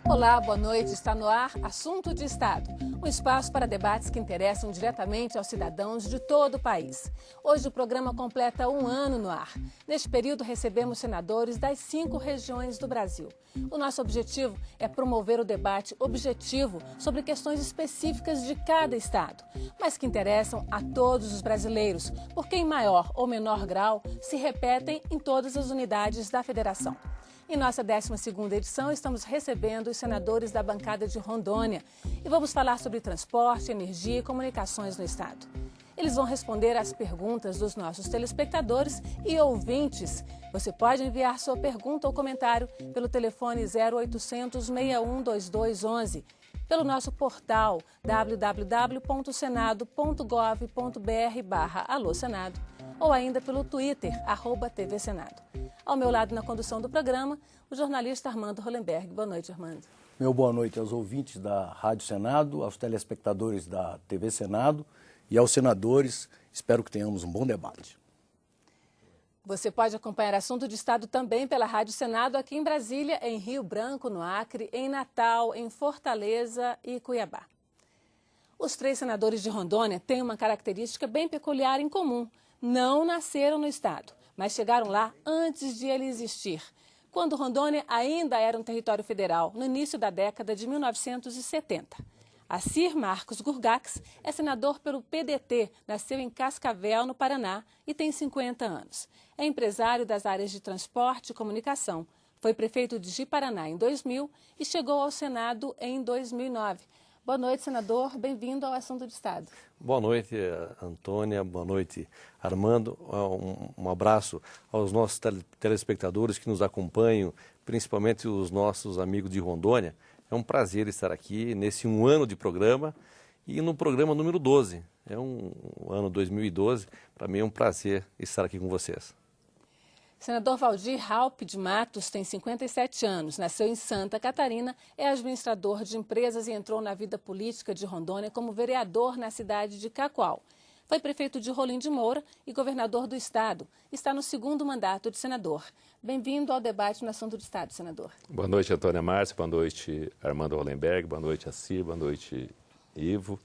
Olá, boa noite. Está no ar Assunto de Estado, um espaço para debates que interessam diretamente aos cidadãos de todo o país. Hoje o programa completa um ano no ar. Neste período recebemos senadores das 5 regiões do Brasil. O nosso objetivo é promover o debate objetivo sobre questões específicas de cada estado, mas que interessam a todos os brasileiros, porque em maior ou menor grau se repetem em todas as unidades da federação. Em nossa 12ª edição, estamos recebendo os senadores da bancada de Rondônia e vamos falar sobre transporte, energia e comunicações no estado. Eles vão responder às perguntas dos nossos telespectadores e ouvintes. Você pode enviar sua pergunta ou comentário pelo telefone 0800 61 2211, pelo nosso portal www.senado.gov.br/alô-senado ou ainda pelo Twitter, @tvsenado. Ao meu lado, na condução do programa, o jornalista Armando Hollenberg. Boa noite, Armando. Meu boa noite aos ouvintes da Rádio Senado, aos telespectadores da TV Senado e aos senadores. Espero que tenhamos um bom debate. Você pode acompanhar Assunto de Estado também pela Rádio Senado aqui em Brasília, em Rio Branco, no Acre, em Natal, em Fortaleza e Cuiabá. Os 3 senadores de Rondônia têm uma característica bem peculiar em comum. Não nasceram no estado, mas chegaram lá antes de ele existir, quando Rondônia ainda era um território federal, no início da década de 1970. Assir Marcos Gurgax é senador pelo PDT, nasceu em Cascavel, no Paraná, e tem 50 anos. É empresário das áreas de transporte e comunicação. Foi prefeito de Ji-Paraná em 2000 e chegou ao Senado em 2009. Boa noite, senador. Bem-vindo ao Assunto de Estado. Boa noite, Antônia. Boa noite, Armando. Um abraço aos nossos telespectadores que nos acompanham, principalmente os nossos amigos de Rondônia. É um prazer estar aqui nesse um ano de programa e no programa número 12. É um ano 2012. Para mim é um prazer estar aqui com vocês. Senador Valdir Raupp de Matos tem 57 anos, nasceu em Santa Catarina, é administrador de empresas e entrou na vida política de Rondônia como vereador na cidade de Cacoal. Foi prefeito de Rolim de Moura e governador do estado. Está no 2º mandato de senador. Bem-vindo ao debate no Assunto de Estado, senador. Boa noite, Antônia Márcia. Boa noite, Armando Hollenberg. Boa noite, Assir. Boa noite, Ivo.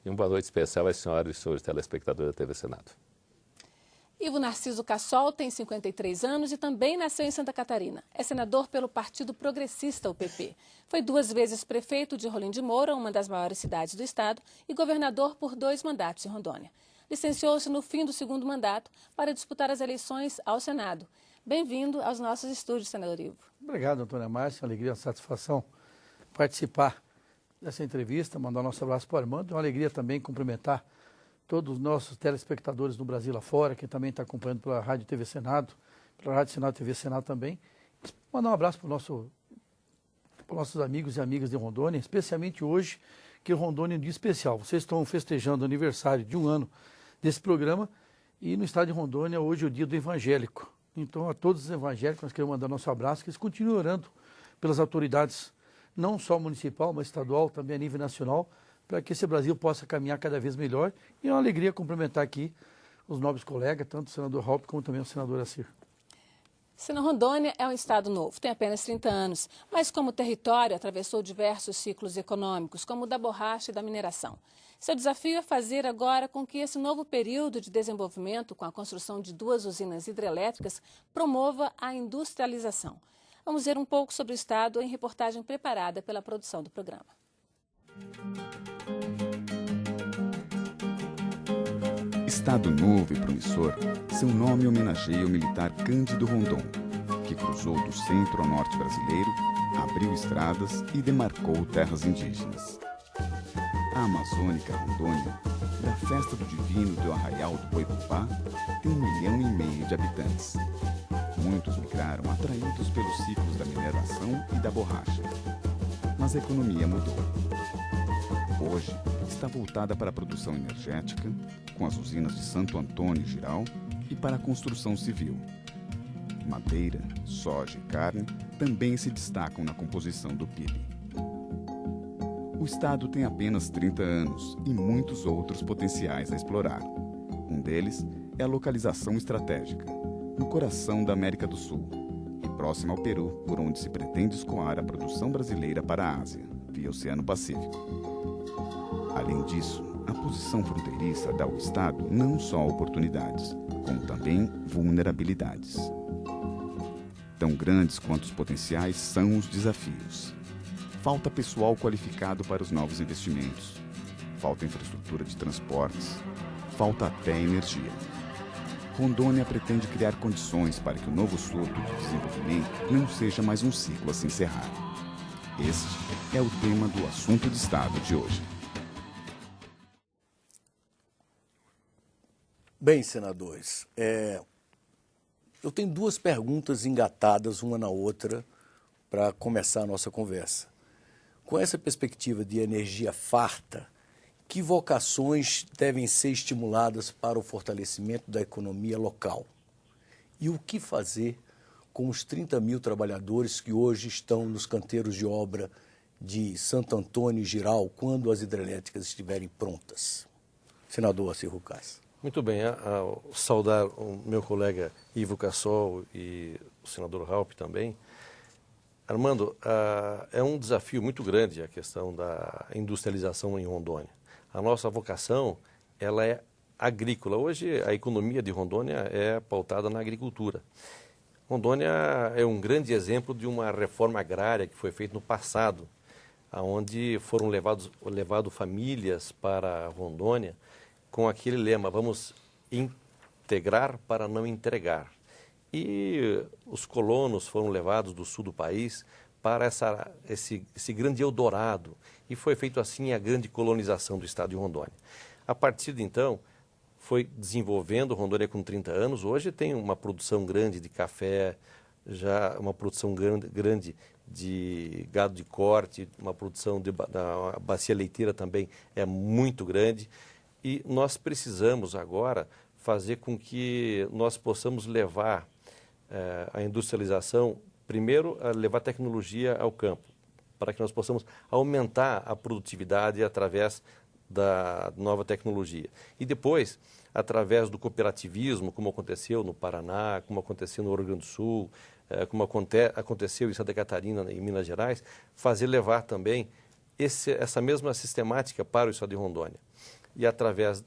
E uma boa noite especial às senhoras e senhores telespectadores da TV Senado. Ivo Narciso Cassol tem 53 anos e também nasceu em Santa Catarina. É senador pelo Partido Progressista, o PP. Foi 2 vezes prefeito de Rolim de Moura, uma das maiores cidades do estado, e governador por 2 mandatos em Rondônia. Licenciou-se no fim do 2º mandato para disputar as eleições ao Senado. Bem-vindo aos nossos estúdios, senador Ivo. Obrigado, Antônia Márcia. Uma alegria, uma satisfação participar dessa entrevista, mandar nosso abraço para o Armando. É uma alegria também cumprimentar todos os nossos telespectadores no Brasil afora, que também está acompanhando pela Rádio TV Senado, pela Rádio Senado TV Senado também. Mandar um abraço para os nossos amigos e amigas de Rondônia, especialmente hoje, que Rondônia é um dia especial. Vocês estão festejando o aniversário de um ano desse programa e no estado de Rondônia hoje é o dia do evangélico. Então a todos os evangélicos nós queremos mandar nosso abraço, que eles continuem orando pelas autoridades, não só municipal, mas estadual, também a nível nacional, para que esse Brasil possa caminhar cada vez melhor. E é uma alegria cumprimentar aqui os nobres colegas, tanto o senador Raupp como também o senador Assir. Senador, Rondônia é um estado novo, tem apenas 30 anos, mas como território atravessou diversos ciclos econômicos, como o da borracha e da mineração. Seu desafio é fazer agora com que esse novo período de desenvolvimento, com a construção de 2 usinas hidrelétricas, promova a industrialização. Vamos ver um pouco sobre o estado em reportagem preparada pela produção do programa. Estado novo e promissor, seu nome homenageia o militar Cândido Rondon, que cruzou do centro ao norte brasileiro, abriu estradas e demarcou terras indígenas. A amazônica Rondônia, da festa do divino do Arraial do Boipupá, tem 1,5 milhão de habitantes. Muitos migraram atraídos pelos ciclos da mineração e da borracha. Mas a economia mudou. Hoje, está voltada para a produção energética, com as usinas de Santo Antônio e Jirau, e para a construção civil. Madeira, soja e carne também se destacam na composição do PIB. O estado tem apenas 30 anos e muitos outros potenciais a explorar. Um deles é a localização estratégica, no coração da América do Sul e próximo ao Peru, por onde se pretende escoar a produção brasileira para a Ásia, via Oceano Pacífico. Além disso, a posição fronteiriça dá ao estado não só oportunidades, como também vulnerabilidades. Tão grandes quanto os potenciais são os desafios. Falta pessoal qualificado para os novos investimentos. Falta infraestrutura de transportes. Falta até energia. Rondônia pretende criar condições para que o novo surto de desenvolvimento não seja mais um ciclo a se encerrar. Este é o tema do Assunto de Estado de hoje. Bem, senadores, eu tenho duas perguntas engatadas uma na outra para começar a nossa conversa. Com essa perspectiva de energia farta, que vocações devem ser estimuladas para o fortalecimento da economia local? E o que fazer com os 30 mil trabalhadores que hoje estão nos canteiros de obra de Santo Antônio e Jirau quando as hidrelétricas estiverem prontas? Senador Assir Lucas. Muito bem, ao saudar o meu colega Ivo Cassol e o senador Raupp também. Armando, é um desafio muito grande a questão da industrialização em Rondônia. A nossa vocação, ela é agrícola. Hoje, a economia de Rondônia é pautada na agricultura. Rondônia é um grande exemplo de uma reforma agrária que foi feita no passado, onde foram levadas famílias para Rondônia com aquele lema, vamos integrar para não entregar. E os colonos foram levados do sul do país para esse grande Eldorado. E foi feito assim a grande colonização do estado de Rondônia. A partir de então, foi desenvolvendo, Rondônia com 30 anos, hoje tem uma produção grande de café, já uma produção grande de gado de corte, uma produção da bacia leiteira também é muito grande. E nós precisamos agora fazer com que nós possamos levar a industrialização, primeiro, levar tecnologia ao campo, para que nós possamos aumentar a produtividade através da nova tecnologia. E depois, através do cooperativismo, como aconteceu no Paraná, como aconteceu no Rio Grande do Sul, como aconteceu em Santa Catarina e Minas Gerais, levar também essa mesma sistemática para o estado de Rondônia. E, através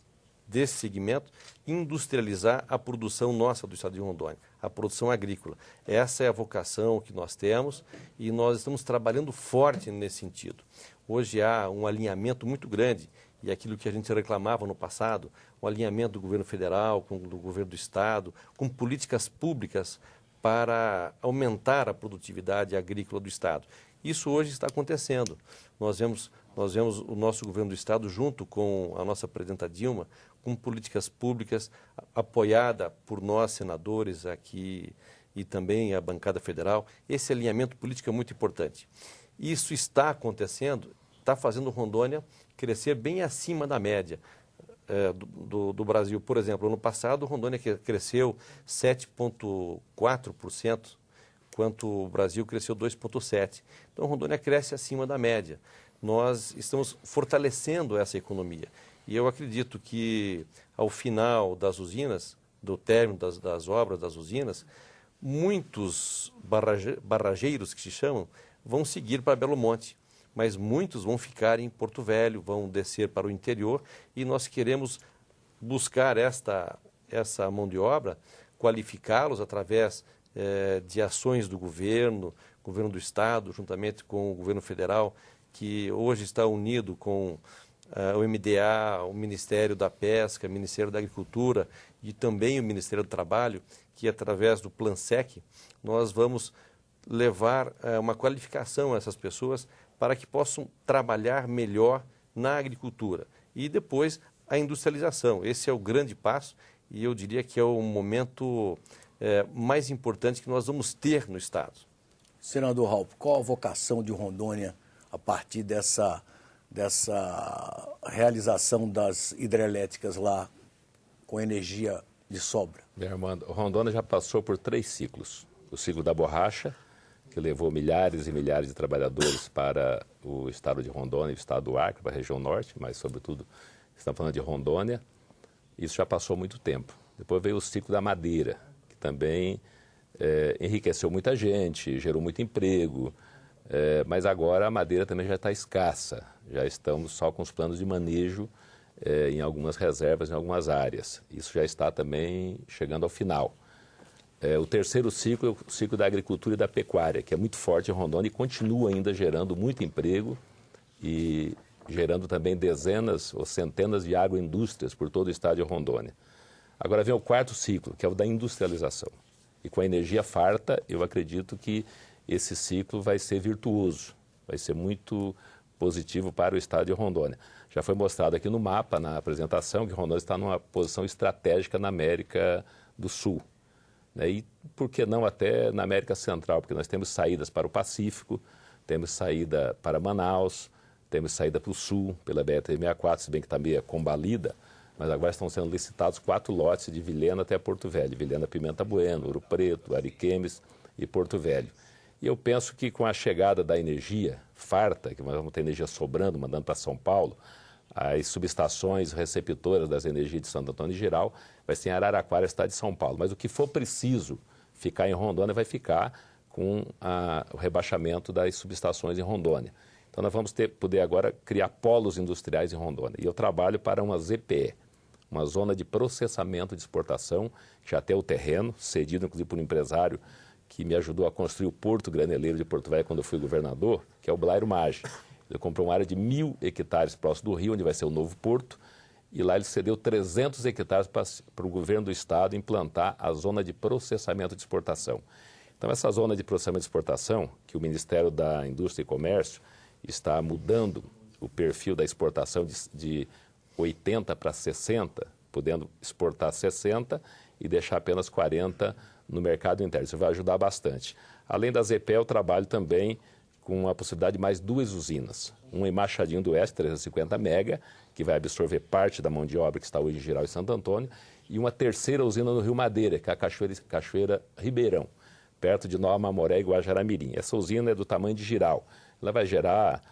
desse segmento, industrializar a produção nossa do estado de Rondônia, a produção agrícola. Essa é a vocação que nós temos e nós estamos trabalhando forte nesse sentido. Hoje há um alinhamento muito grande, e aquilo que a gente reclamava no passado, um alinhamento do governo federal, do governo do estado, com políticas públicas para aumentar a produtividade agrícola do estado. Isso hoje está acontecendo. Nós vemos o nosso governo do estado, junto com a nossa presidenta Dilma, com políticas públicas apoiada por nós, senadores aqui e também a bancada federal. Esse alinhamento político é muito importante. Isso está acontecendo, está fazendo Rondônia crescer bem acima da média do Brasil. Por exemplo, ano passado, Rondônia cresceu 7,4%, enquanto o Brasil cresceu 2,7%. Então, Rondônia cresce acima da média. Nós estamos fortalecendo essa economia. E eu acredito que, ao final das usinas, do término das obras das usinas, muitos barrageiros, que se chamam, vão seguir para Belo Monte, mas muitos vão ficar em Porto Velho, vão descer para o interior, e nós queremos buscar essa mão de obra, qualificá-los através de ações do governo do Estado, juntamente com o governo federal, que hoje está unido com o MDA, o Ministério da Pesca, o Ministério da Agricultura e também o Ministério do Trabalho, que através do PlanSec nós vamos levar uma qualificação a essas pessoas para que possam trabalhar melhor na agricultura. E depois a industrialização. Esse é o grande passo e eu diria que é o momento mais importante que nós vamos ter no Estado. Senador Raupp, qual a vocação de Rondônia a partir dessa dessa realização das hidrelétricas lá com energia de sobra? Bem, Armando, Rondônia já passou por 3 ciclos. O ciclo da borracha, que levou milhares e milhares de trabalhadores para o estado de Rondônia e o estado do Acre, para a região norte, mas, sobretudo, estamos falando de Rondônia. Isso já passou há muito tempo. Depois veio o ciclo da madeira, que também enriqueceu muita gente, gerou muito emprego, mas agora a madeira também já está escassa. Já estamos só com os planos de manejo em algumas reservas, em algumas áreas. Isso já está também chegando ao final. O terceiro ciclo é o ciclo da agricultura e da pecuária, que é muito forte em Rondônia e continua ainda gerando muito emprego e gerando também dezenas ou centenas de agroindústrias por todo o estado de Rondônia. Agora vem o quarto ciclo, que é o da industrialização. E com a energia farta, eu acredito que esse ciclo vai ser virtuoso, vai ser muito positivo para o estado de Rondônia. Já foi mostrado aqui no mapa, na apresentação, que Rondônia está numa posição estratégica na América do Sul. E por que não até na América Central? Porque nós temos saídas para o Pacífico, temos saída para Manaus, temos saída para o Sul, pela BR-364, se bem que está meio combalida, mas agora estão sendo licitados 4 lotes de Vilhena até Porto Velho. Vilhena, Pimenta Bueno, Ouro Preto, Ariquemes e Porto Velho. E eu penso que com a chegada da energia farta, que nós vamos ter energia sobrando, mandando para São Paulo, as subestações receptoras das energias de Santo Antônio em geral, vai ser em Araraquara, estado de São Paulo. Mas o que for preciso ficar em Rondônia vai ficar com o rebaixamento das subestações em Rondônia. Então nós vamos poder agora criar polos industriais em Rondônia. E eu trabalho para uma ZPE, uma zona de processamento de exportação, que já tem o terreno, cedido inclusive por um empresário que me ajudou a construir o Porto Graneleiro de Porto Velho quando eu fui governador, que é o Blairo Maggi. Ele comprou uma área de 1.000 hectares próximo do Rio, onde vai ser o novo porto, e lá ele cedeu 300 hectares para o governo do estado implantar a zona de processamento de exportação. Então, essa zona de processamento de exportação, que o Ministério da Indústria e Comércio está mudando o perfil da exportação de 80 para 60, podendo exportar 60 e deixar apenas 40 no mercado interno. Isso vai ajudar bastante. Além da ZPE, eu trabalho também com a possibilidade de mais 2 usinas. Uma em Machadinho do Oeste, 350 mega, que vai absorver parte da mão de obra que está hoje em Giral e Santo Antônio, e uma terceira usina no Rio Madeira, que é a Cachoeira Ribeirão, perto de Nova Mamoré e Guajará-Mirim. Essa usina é do tamanho de Giral. Ela vai gerar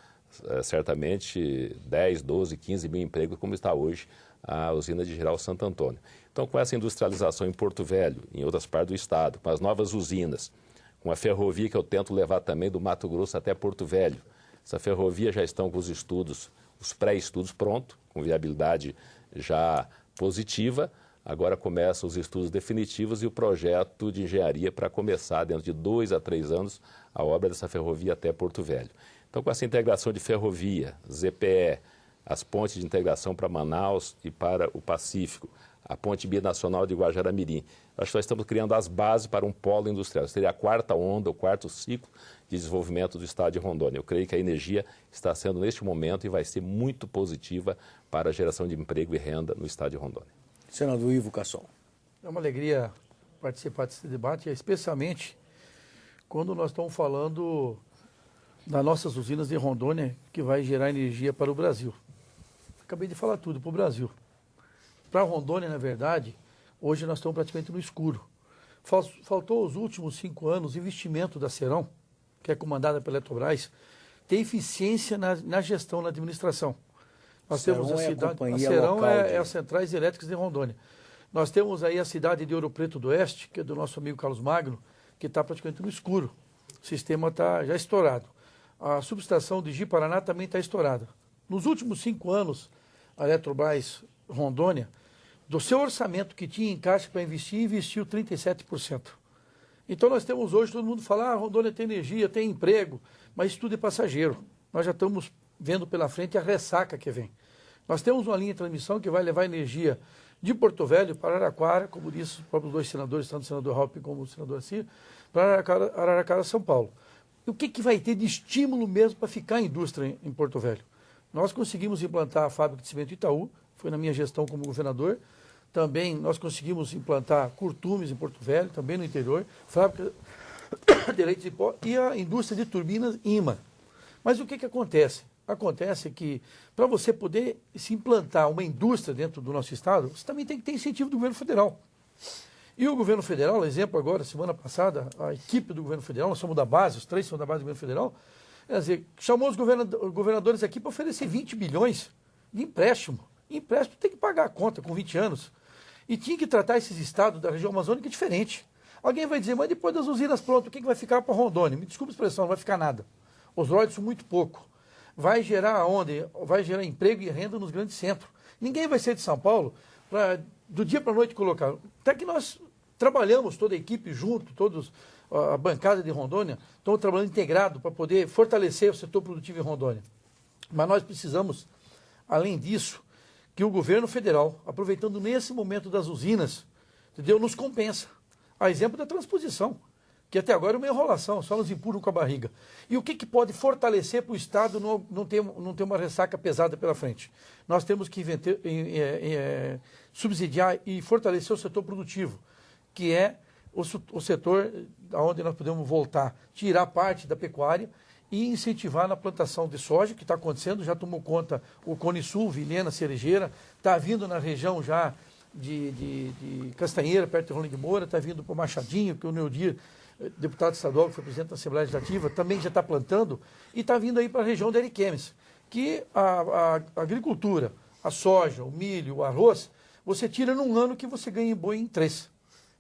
certamente 10, 12, 15 mil empregos, como está hoje a usina de Giral Santo Antônio. Então, com essa industrialização em Porto Velho, em outras partes do estado, com as novas usinas, com a ferrovia que eu tento levar também do Mato Grosso até Porto Velho. Essa ferrovia já estão com os estudos, os pré-estudos prontos, com viabilidade já positiva. Agora começam os estudos definitivos e o projeto de engenharia para começar, dentro de 2 a 3 anos, a obra dessa ferrovia até Porto Velho. Então, com essa integração de ferrovia, ZPE, as pontes de integração para Manaus e para o Pacífico, a ponte binacional de Guajará-Mirim, acho que nós estamos criando as bases para um polo industrial. Seria a 4ª onda, o 4º ciclo de desenvolvimento do estado de Rondônia. Eu creio que a energia está sendo, neste momento, e vai ser muito positiva para a geração de emprego e renda no estado de Rondônia. Senador Ivo Casson. É uma alegria participar desse debate, especialmente quando nós estamos falando das nossas usinas de Rondônia, que vai gerar energia para o Brasil. Acabei de falar tudo para o Brasil. Para Rondônia, na verdade, hoje nós estamos praticamente no escuro. Faltou os últimos 5 anos o investimento da Ceron, que é comandada pela Eletrobras, ter eficiência na gestão, na administração. Nós temos a cidade, a Ceron é as centrais elétricas de Rondônia. Nós temos aí a cidade de Ouro Preto do Oeste, que é do nosso amigo Carlos Magno, que está praticamente no escuro. O sistema está já estourado. A subestação de Ji-Paraná também está estourada. Nos últimos 5 anos, a Eletrobras Rondônia, do seu orçamento que tinha em caixa para investir, investiu 37%. Então nós temos hoje, todo mundo fala, Rondônia tem energia, tem emprego, mas isso tudo é passageiro. Nós já estamos vendo pela frente a ressaca que vem. Nós temos uma linha de transmissão que vai levar energia de Porto Velho para Araraquara, como disse os próprios 2 senadores, tanto o senador Halpin como o senador Assir, para Araraquara, São Paulo. E o que vai ter de estímulo mesmo para ficar a indústria em Porto Velho? Nós conseguimos implantar a fábrica de cimento Itaú, foi na minha gestão como governador. Também nós conseguimos implantar Curtumes em Porto Velho, também no interior, fábrica de leite de pó e a indústria de turbinas IMA. Mas o que acontece? Acontece que, para você poder se implantar uma indústria dentro do nosso estado, você também tem que ter incentivo do governo federal. E o governo federal, exemplo agora, semana passada, a equipe do governo federal, nós somos da base, os 3 são da base do governo federal, quer dizer, chamou os governadores aqui para oferecer 20 bilhões de empréstimo. Empréstimo tem que pagar a conta com 20 anos. E tinha que tratar esses estados da região amazônica diferente. Alguém vai dizer, mas depois das usinas prontas, o que vai ficar para Rondônia? Me desculpe a expressão, não vai ficar nada. Os royalties são muito pouco. Vai gerar onde? Vai gerar emprego e renda nos grandes centros. Ninguém vai ser de São Paulo para, do dia para a noite, colocar. Até que nós trabalhamos, toda a equipe junto, todos, a bancada de Rondônia, estamos trabalhando integrado para poder fortalecer o setor produtivo em Rondônia. Mas nós precisamos, além disso, que o governo federal, aproveitando nesse momento das usinas, entendeu, nos compensa. A exemplo da transposição, que até agora é uma enrolação, só nos empurram com a barriga. E o que pode fortalecer para o Estado não ter uma ressaca pesada pela frente? Nós temos que subsidiar e fortalecer o setor produtivo, que é o setor onde nós podemos voltar, tirar parte da pecuária e incentivar na plantação de soja, que está acontecendo, já tomou conta o Cone Sul, Vilhena, Cerejeira, está vindo na região já de Castanheira, perto de Rolando de Moura, está vindo para o Machadinho, que o Neudir, deputado estadual, que foi presidente da Assembleia Legislativa, também já está plantando, e está vindo aí para a região de Ariquemes, que a agricultura, a soja, o milho, o arroz, você tira num ano que você ganha em boi em 3.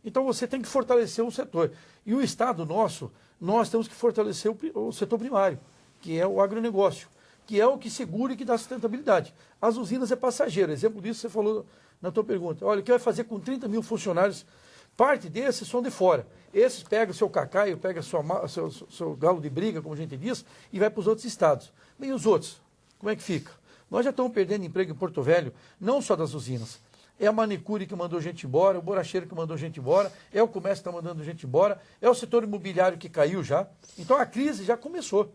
Então você tem que fortalecer o setor. E o Estado nosso, nós temos que fortalecer o setor primário, que é o agronegócio, que é o que segura e que dá sustentabilidade. As usinas é passageiro, exemplo disso você falou na tua pergunta. Olha, o que vai fazer com 30 mil funcionários? Parte desses são de fora. Esses pegam o seu cacaio, pegam seu galo de briga, como a gente diz, e vai para os outros estados. Bem, os outros, como é que fica? Nós já estamos perdendo emprego em Porto Velho, não só das usinas. É a manicure que mandou gente embora, o borracheiro que mandou gente embora, é o comércio que está mandando gente embora, é o setor imobiliário que caiu já. Então a crise já começou.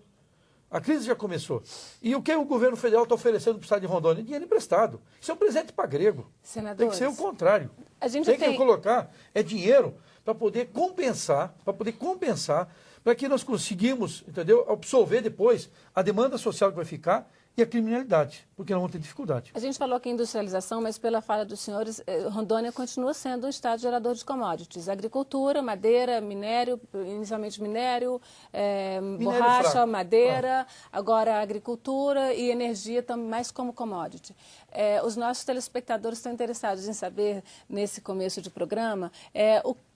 A crise já começou. E o que o governo federal está oferecendo para o estado de Rondônia? Dinheiro emprestado. Isso é um presente para grego. Senadores, tem que ser o contrário. A gente tem que colocar dinheiro para poder compensar, para que nós conseguimos, entendeu, absorver depois a demanda social que vai ficar e a criminalidade, porque nós vamos ter dificuldade. A gente falou aqui em industrialização, mas pela fala dos senhores, Rondônia continua sendo um estado gerador de commodities. Agricultura, madeira, minério, inicialmente minério borracha, fraco. Madeira, agora agricultura e energia também mais como commodity. Os nossos telespectadores estão interessados em saber, nesse começo de programa,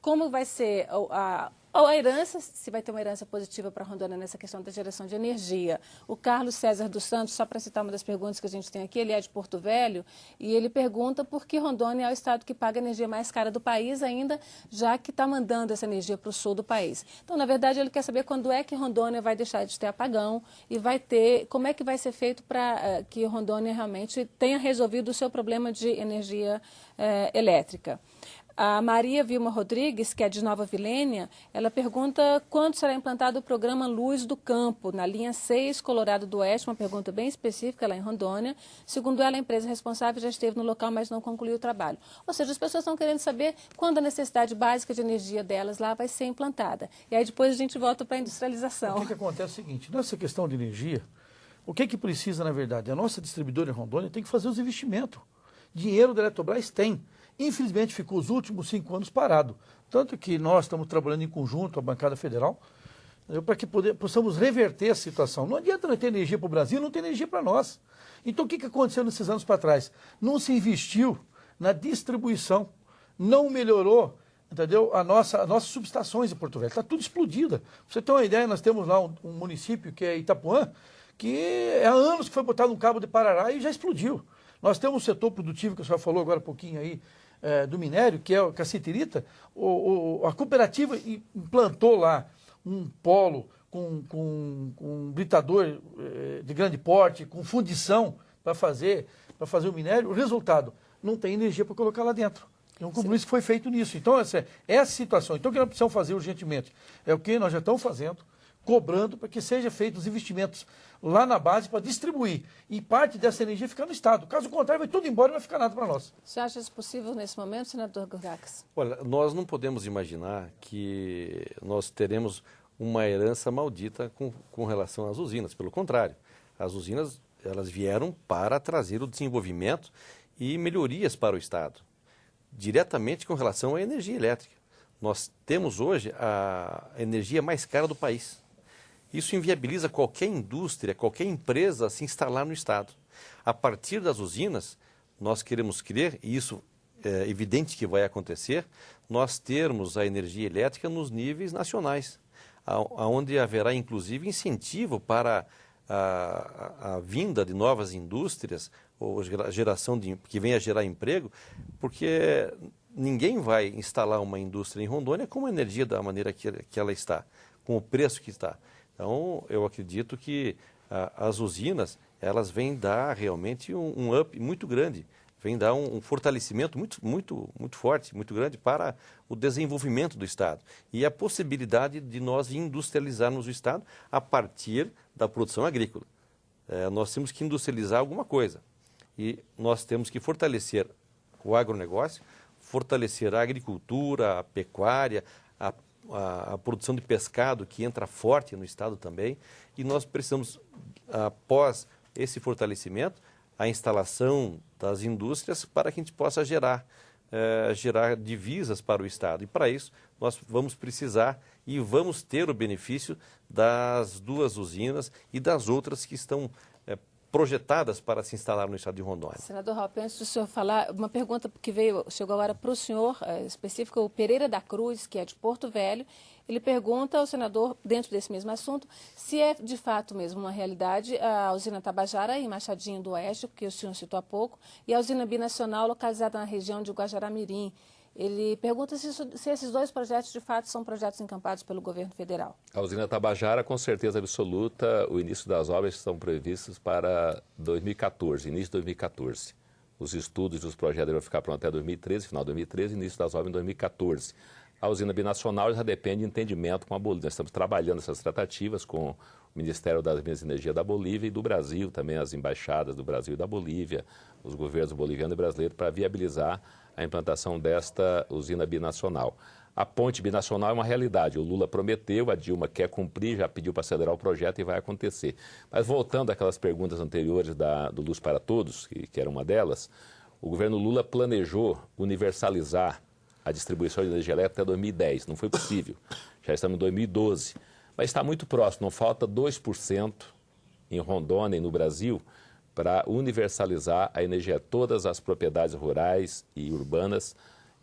como vai ser a herança, se vai ter uma herança positiva para Rondônia nessa questão da geração de energia. O Carlos César dos Santos, só para citar uma das perguntas que a gente tem aqui, ele é de Porto Velho, e ele pergunta por que Rondônia é o estado que paga a energia mais cara do país ainda, já que está mandando essa energia para o sul do país. Então, na verdade, ele quer saber quando é que Rondônia vai deixar de ter apagão e vai ter, como é que vai ser feito para que Rondônia realmente tenha resolvido o seu problema de energia elétrica. A Maria Vilma Rodrigues, que é de Nova Vilênia, ela pergunta quando será implantado o programa Luz do Campo, na linha 6, Colorado do Oeste, uma pergunta bem específica lá em Rondônia. Segundo ela, a empresa responsável já esteve no local, mas não concluiu o trabalho. Ou seja, as pessoas estão querendo saber quando a necessidade básica de energia delas lá vai ser implantada. E aí depois a gente volta para a industrialização. O que acontece é o seguinte, nessa questão de energia, o que precisa, na verdade? A nossa distribuidora em Rondônia tem que fazer os investimentos. Dinheiro da Eletrobras tem. Infelizmente, ficou os últimos 5 anos parado. Tanto que nós estamos trabalhando em conjunto, a bancada federal, para que possamos reverter a situação. Não adianta não ter energia para o Brasil, não ter energia para nós. Então, o que aconteceu nesses anos para trás? Não se investiu na distribuição, não melhorou, entendeu, as nossas subestações em Porto Velho. Está tudo explodida. Para você ter uma ideia, nós temos lá um município que é Itapuã, que há anos que foi botado um cabo de Parará e já explodiu. Nós temos um setor produtivo, que o senhor falou agora há pouquinho aí, do minério, que é a Cacetirita. A cooperativa implantou lá um polo com um britador de grande porte, com fundição para fazer o minério. O resultado, não tem energia para colocar lá dentro. É um compromisso que foi feito nisso. Então, essa situação. Então, o que nós precisamos fazer urgentemente é o que nós já estamos fazendo, cobrando para que sejam feitos os investimentos lá na base para distribuir. E parte dessa energia ficar no Estado. Caso contrário, vai tudo embora e não vai ficar nada para nós. Você acha isso possível nesse momento, senador Gurgax? Olha, nós não podemos imaginar que nós teremos uma herança maldita com relação às usinas. Pelo contrário, as usinas elas vieram para trazer o desenvolvimento e melhorias para o Estado, diretamente com relação à energia elétrica. Nós temos hoje a energia mais cara do país. Isso inviabiliza qualquer indústria, qualquer empresa a se instalar no Estado. A partir das usinas, nós queremos crer, e isso é evidente que vai acontecer, nós termos a energia elétrica nos níveis nacionais, onde haverá inclusive incentivo para a vinda de novas indústrias, ou geração que venha a gerar emprego, porque ninguém vai instalar uma indústria em Rondônia com a energia da maneira que ela está, com o preço que está. Então, eu acredito que as usinas, elas vêm dar realmente um up muito grande, vêm dar um fortalecimento muito forte, muito grande para o desenvolvimento do Estado. E a possibilidade de nós industrializarmos o Estado a partir da produção agrícola. Nós temos que industrializar alguma coisa. E nós temos que fortalecer o agronegócio, fortalecer a agricultura, a pecuária, a produção de pescado, que entra forte no Estado também. E nós precisamos, após esse fortalecimento, a instalação das indústrias para que a gente possa gerar divisas para o Estado. E para isso nós vamos precisar e vamos ter o benefício das duas usinas e das outras que estão projetadas para se instalar no Estado de Rondônia. Senador Raupp, antes do senhor falar, uma pergunta que chegou agora para o senhor, específica, o Pereira da Cruz, que é de Porto Velho. Ele pergunta ao senador, dentro desse mesmo assunto, se é de fato mesmo uma realidade a usina Tabajara, em Machadinho do Oeste, que o senhor citou há pouco, e a usina binacional localizada na região de Guajará-Mirim. Ele pergunta se esses dois projetos, de fato, são projetos encampados pelo governo federal. A usina Tabajara, com certeza absoluta, o início das obras estão previstos para 2014, início de 2014. Os estudos dos projetos devem ficar prontos até 2013, final de 2013, início das obras em 2014. A usina binacional já depende de entendimento com a Bolívia. Nós estamos trabalhando essas tratativas com o Ministério das Minas e Energia da Bolívia e do Brasil, também as embaixadas do Brasil e da Bolívia, os governos boliviano e brasileiro, para viabilizar a implantação desta usina binacional. A ponte binacional é uma realidade. O Lula prometeu, a Dilma quer cumprir, já pediu para acelerar o projeto e vai acontecer. Mas voltando àquelas perguntas anteriores do Luz para Todos, que era uma delas, o governo Lula planejou universalizar a distribuição de energia elétrica até 2010. Não foi possível. Já estamos em 2012. Mas está muito próximo. Não falta 2% em Rondônia e no Brasil para universalizar a energia a todas as propriedades rurais e urbanas.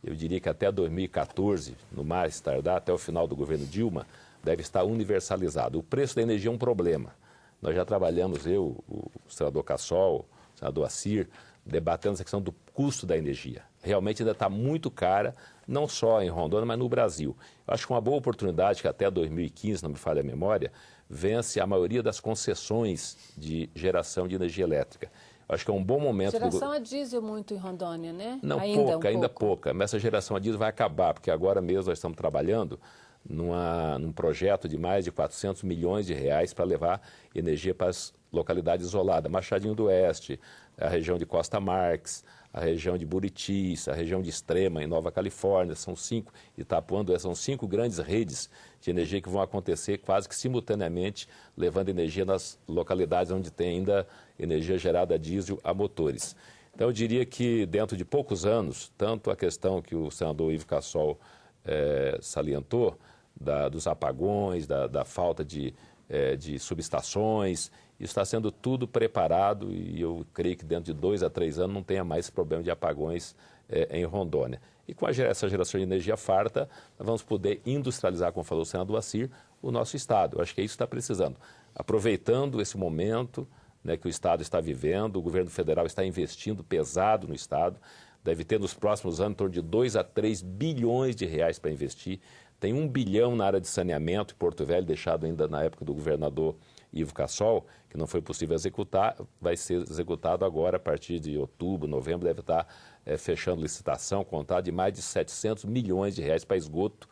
Eu diria que até 2014, no mais tardar, até o final do governo Dilma, deve estar universalizado. O preço da energia é um problema. Nós já trabalhamos, o senador Cassol, o senador Assir, debatendo essa questão do custo da energia. Realmente ainda está muito cara, não só em Rondônia, mas no Brasil. Eu acho que uma boa oportunidade que até 2015, não me falha a memória, vence a maioria das concessões de geração de energia elétrica. Eu acho que é um bom momento... Geração a diesel muito em Rondônia, né? Não, ainda pouca. Mas essa geração a diesel vai acabar, porque agora mesmo nós estamos trabalhando num projeto de mais de 400 milhões de reais para levar energia para as localidades isoladas. Machadinho do Oeste, a região de Costa Marques, a região de Buritis, a região de Extrema, em Nova Califórnia, são 5, Itapuã, são 5 grandes redes de energia que vão acontecer quase que simultaneamente, levando energia nas localidades onde tem ainda energia gerada a diesel a motores. Então, eu diria que dentro de poucos anos, tanto a questão que o senador Ivo Cassol salientou, dos apagões, da falta de subestações, está sendo tudo preparado e eu creio que dentro de 2 a 3 anos não tenha mais esse problema de apagões em Rondônia. E com essa geração de energia farta, nós vamos poder industrializar, como falou o senador Assir, o nosso Estado. Eu acho que é isso que está precisando. Aproveitando esse momento que o Estado está vivendo, o governo federal está investindo pesado no Estado, deve ter nos próximos anos em torno de 2 a 3 bilhões de reais para investir. Tem 1 bilhão na área de saneamento em Porto Velho, deixado ainda na época do governador Ivo Cassol, que não foi possível executar, vai ser executado agora a partir de outubro, novembro, deve estar fechando licitação, contar de mais de 700 milhões de reais para esgoto,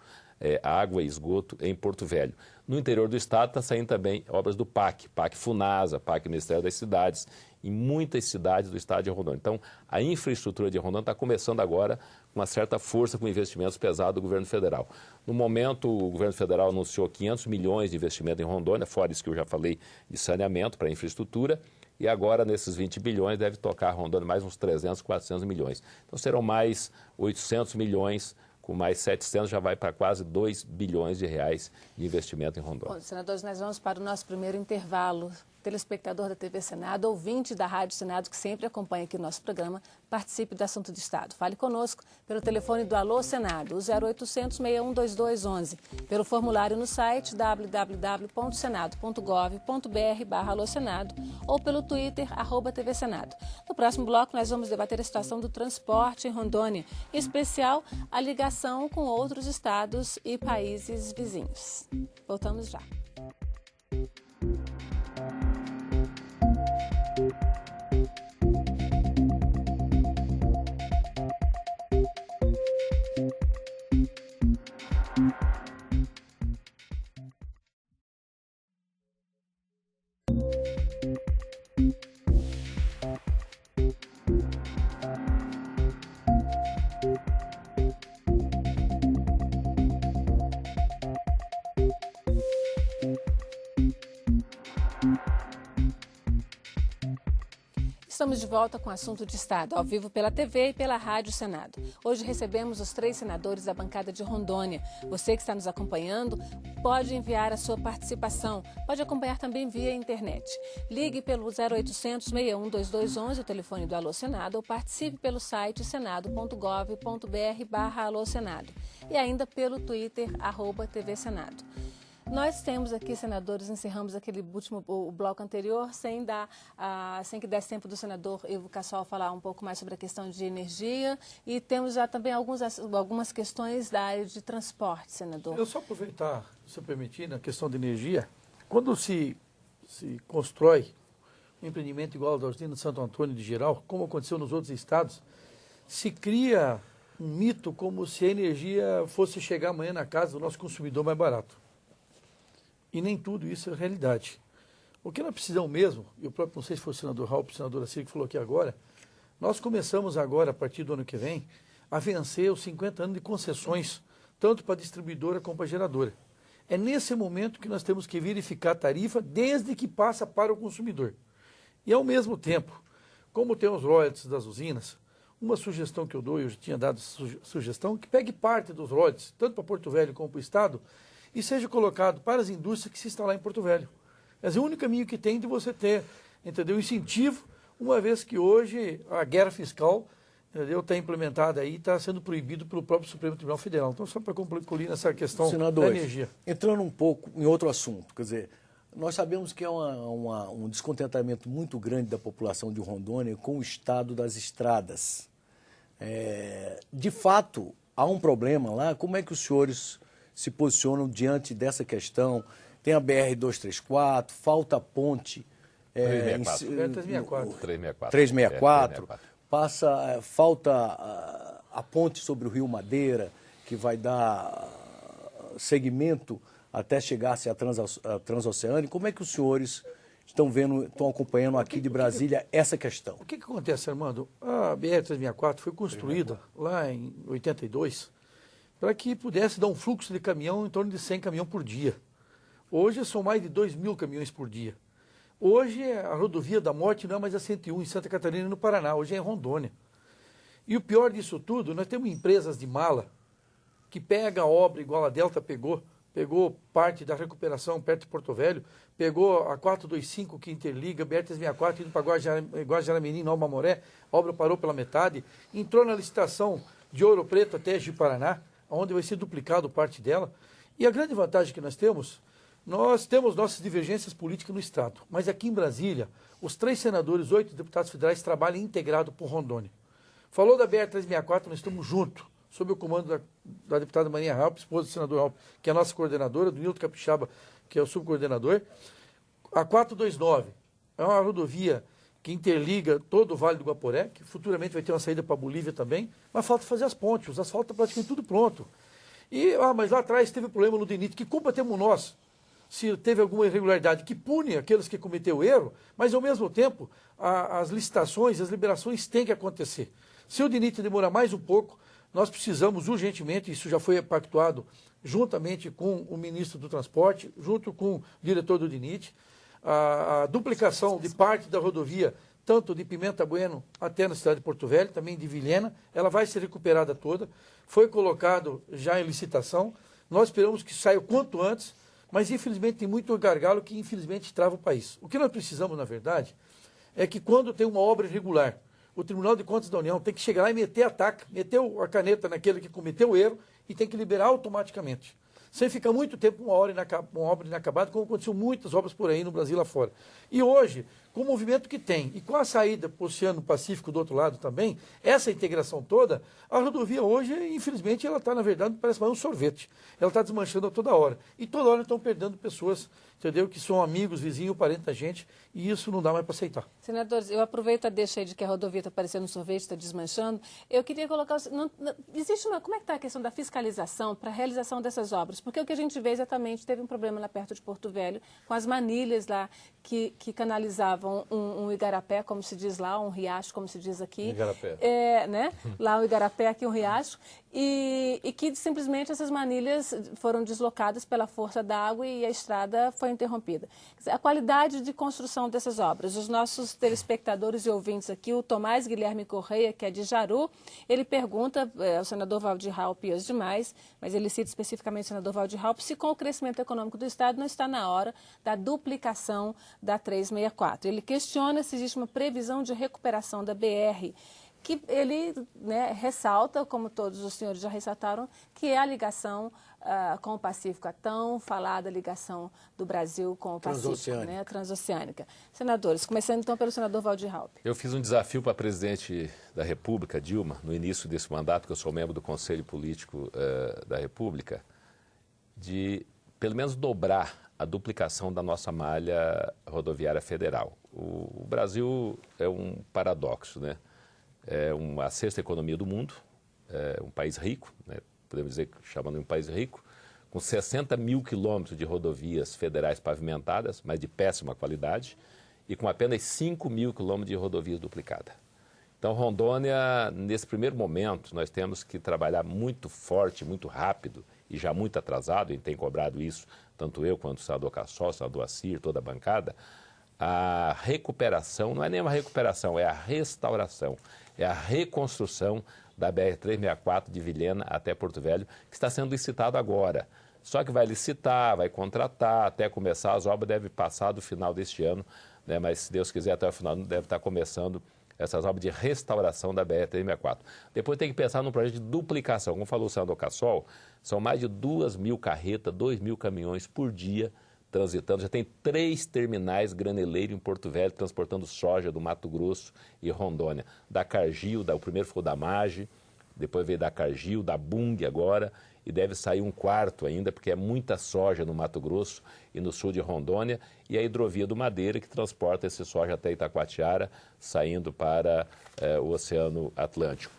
água e esgoto em Porto Velho. No interior do estado está saindo também obras do PAC Funasa, PAC Ministério das Cidades, em muitas cidades do estado de Rondônia. Então, a infraestrutura de Rondônia está começando agora com uma certa força, com investimentos pesados do governo federal. No momento, o governo federal anunciou 500 milhões de investimento em Rondônia, fora isso que eu já falei de saneamento para infraestrutura, e agora nesses 20 bilhões deve tocar Rondônia mais uns 300, 400 milhões. Então serão mais 800 milhões, com mais 700 já vai para quase 2 bilhões de reais de investimento em Rondônia. Bom, senadores, nós vamos para o nosso primeiro intervalo. Telespectador da TV Senado, ouvinte da Rádio Senado, que sempre acompanha aqui o nosso programa, participe do Assunto de Estado. Fale conosco pelo telefone do Alô Senado, o 0800 61 2211, pelo formulário no site www.senado.gov.br/Alô Senado ou pelo Twitter, @TV Senado. No próximo bloco, nós vamos debater a situação do transporte em Rondônia, em especial a ligação com outros estados e países vizinhos. Voltamos já. Estamos de volta com o Assunto de Estado, ao vivo pela TV e pela Rádio Senado. Hoje recebemos os 3 senadores da bancada de Rondônia. Você que está nos acompanhando pode enviar a sua participação. Pode acompanhar também via internet. Ligue pelo 0800 61 2211, o telefone do Alô Senado, ou participe pelo site senado.gov.br/Alô Senado. E ainda pelo Twitter, @TV Senado. Nós temos aqui, senadores, encerramos aquele último o bloco anterior sem que desse tempo do senador Ivo Cassol falar um pouco mais sobre a questão de energia, e temos já também algumas questões da área de transporte, senador. Eu só aproveitar, se permitir, na questão de energia, quando se constrói um empreendimento igual ao da usina de Santo Antônio de Geral, como aconteceu nos outros estados, se cria um mito como se a energia fosse chegar amanhã na casa do nosso consumidor mais barato. E nem tudo isso é realidade. O que nós precisamos mesmo, e o próprio, não sei se foi o senador Raul, o senador Assir que falou aqui agora, nós começamos agora, a partir do ano que vem, a vencer os 50 anos de concessões, tanto para a distribuidora como para a geradora. É nesse momento que nós temos que verificar a tarifa desde que passa para o consumidor. E ao mesmo tempo, como tem os royalties das usinas, uma sugestão que eu dou, eu já tinha dado sugestão, que pegue parte dos royalties, tanto para Porto Velho como para o Estado, e seja colocado para as indústrias que se instalar em Porto Velho. Esse é o único caminho que tem de você ter, entendeu, incentivo, uma vez que hoje a guerra fiscal, entendeu, está implementada aí, está sendo proibido pelo próprio Supremo Tribunal Federal. Então, só para concluir nessa questão da energia. Entrando um pouco em outro assunto, quer dizer, nós sabemos que é um descontentamento muito grande da população de Rondônia com o estado das estradas. De fato, há um problema lá. Como é que os senhores se posicionam diante dessa questão? Tem a BR-234, falta a ponte... 364. Falta a ponte sobre o Rio Madeira, que vai dar segmento até chegar-se a Transoceânica. Como é que os senhores estão acompanhando aqui de Brasília essa questão? O que acontece, Armando? A BR-364 foi construída lá em 82 para que pudesse dar um fluxo de caminhão em torno de 100 caminhões por dia. Hoje são mais de 2.000 caminhões por dia. Hoje a rodovia da morte não é mais a 101 em Santa Catarina e no Paraná, hoje é em Rondônia. E o pior disso tudo, nós temos empresas de mala que pega a obra igual a Delta pegou parte da recuperação perto de Porto Velho, pegou a 425 que interliga, BR-364 indo para Guajaramirim, Nova Mamoré, a obra parou pela metade, entrou na licitação de Ouro Preto até Ji-Paraná, onde vai ser duplicado parte dela. E a grande vantagem que nós temos nossas divergências políticas no Estado, mas aqui em Brasília, os 3 senadores, 8 deputados federais trabalham integrado por Rondônia. Falou da BR-364, nós estamos juntos, sob o comando da deputada Maria Halp, esposa do senador Halp, que é a nossa coordenadora, do Nilton Capixaba, que é o subcoordenador. A 429 é uma rodovia que interliga todo o Vale do Guaporé, que futuramente vai ter uma saída para a Bolívia também, mas falta fazer as pontes, os asfaltos estão praticamente tudo pronto. Mas lá atrás teve problema no DENIT, que culpa temos nós? Se teve alguma irregularidade, que pune aqueles que cometeram erro, mas ao mesmo tempo as licitações, as liberações têm que acontecer. Se o DENIT demorar mais um pouco, nós precisamos urgentemente, isso já foi pactuado juntamente com o ministro do Transporte, junto com o diretor do DENIT, a duplicação de parte da rodovia, tanto de Pimenta Bueno até na cidade de Porto Velho, também de Vilhena, ela vai ser recuperada toda, foi colocado já em licitação, nós esperamos que saia o quanto antes, mas infelizmente tem muito gargalo que infelizmente trava o país. O que nós precisamos, na verdade, é que quando tem uma obra irregular, o Tribunal de Contas da União tem que chegar lá e meter a taca, meter a caneta naquele que cometeu o erro e tem que liberar automaticamente. Sem ficar muito tempo uma obra inacabada, como aconteceu muitas obras por aí no Brasil lá fora. E hoje, com o movimento que tem e com a saída para o Oceano Pacífico do outro lado também, essa integração toda, a rodovia hoje, infelizmente, ela está, na verdade, parece mais um sorvete. Ela está desmanchando a toda hora. E toda hora estão perdendo pessoas, entendeu? Que são amigos, vizinhos, parentes da gente, e isso não dá mais para aceitar. Senadores, eu aproveito a deixa aí de que a rodovia está parecendo um sorvete, está desmanchando. Eu queria colocar... existe uma... Como é que está a questão da fiscalização para a realização dessas obras? Porque o que a gente vê exatamente, teve um problema lá perto de Porto Velho, com as manilhas lá que canalizavam um igarapé, como se diz lá, um riacho, como se diz aqui. Igarapé. Né? Lá o igarapé, aqui um riacho. E que simplesmente essas manilhas foram deslocadas pela força da água e a estrada foi interrompida. A qualidade de construção dessas obras. Os nossos telespectadores e ouvintes aqui, o Tomás Guilherme Correia, que é de Jaru, ele pergunta ao senador Valdir Raupp e aos demais, mas ele cita especificamente o senador Valdir Raupp, se com o crescimento econômico do Estado não está na hora da duplicação da 364. Ele questiona se existe uma previsão de recuperação da BR, que ele, né, ressalta, como todos os senhores já ressaltaram, que é a ligação com o Pacífico, a tão falada ligação do Brasil com o Pacífico, né, transoceânica. Senadores, começando então pelo senador Valdir Raupp. Eu fiz um desafio para a presidente da República, Dilma, no início desse mandato, que eu sou membro do Conselho Político da República, de pelo menos dobrar a duplicação da nossa malha rodoviária federal. O Brasil é um paradoxo, né? É a sexta economia do mundo, é um país rico, né? Podemos dizer que chamando de um país rico, com 60 mil quilômetros de rodovias federais pavimentadas, mas de péssima qualidade, e com apenas 5 mil quilômetros de rodovias duplicadas. Então, Rondônia, nesse primeiro momento, nós temos que trabalhar muito forte, muito rápido, e já muito atrasado, e tem cobrado isso, tanto eu quanto o senador Cassol, o senador Assir, toda a bancada, a recuperação, não é nem uma recuperação, é a restauração, é a reconstrução da BR-364 de Vilhena até Porto Velho, que está sendo licitado agora. Só que vai licitar, vai contratar, até começar, as obras devem passar do final deste ano, né? Mas se Deus quiser, até o final deve estar começando essas obras de restauração da BR-364. Depois tem que pensar num projeto de duplicação. Como falou o senador Cassol, são mais de 2.000 carretas, 2.000 caminhões por dia transitando. Já tem 3 terminais graneleiros em Porto Velho, transportando soja do Mato Grosso e Rondônia. Da Cargill, o primeiro foi da Mage, depois veio da Cargill, da Bung agora, e deve sair um quarto ainda, porque é muita soja no Mato Grosso e no sul de Rondônia, e a hidrovia do Madeira, que transporta esse soja até Itacoatiara, saindo para o Oceano Atlântico.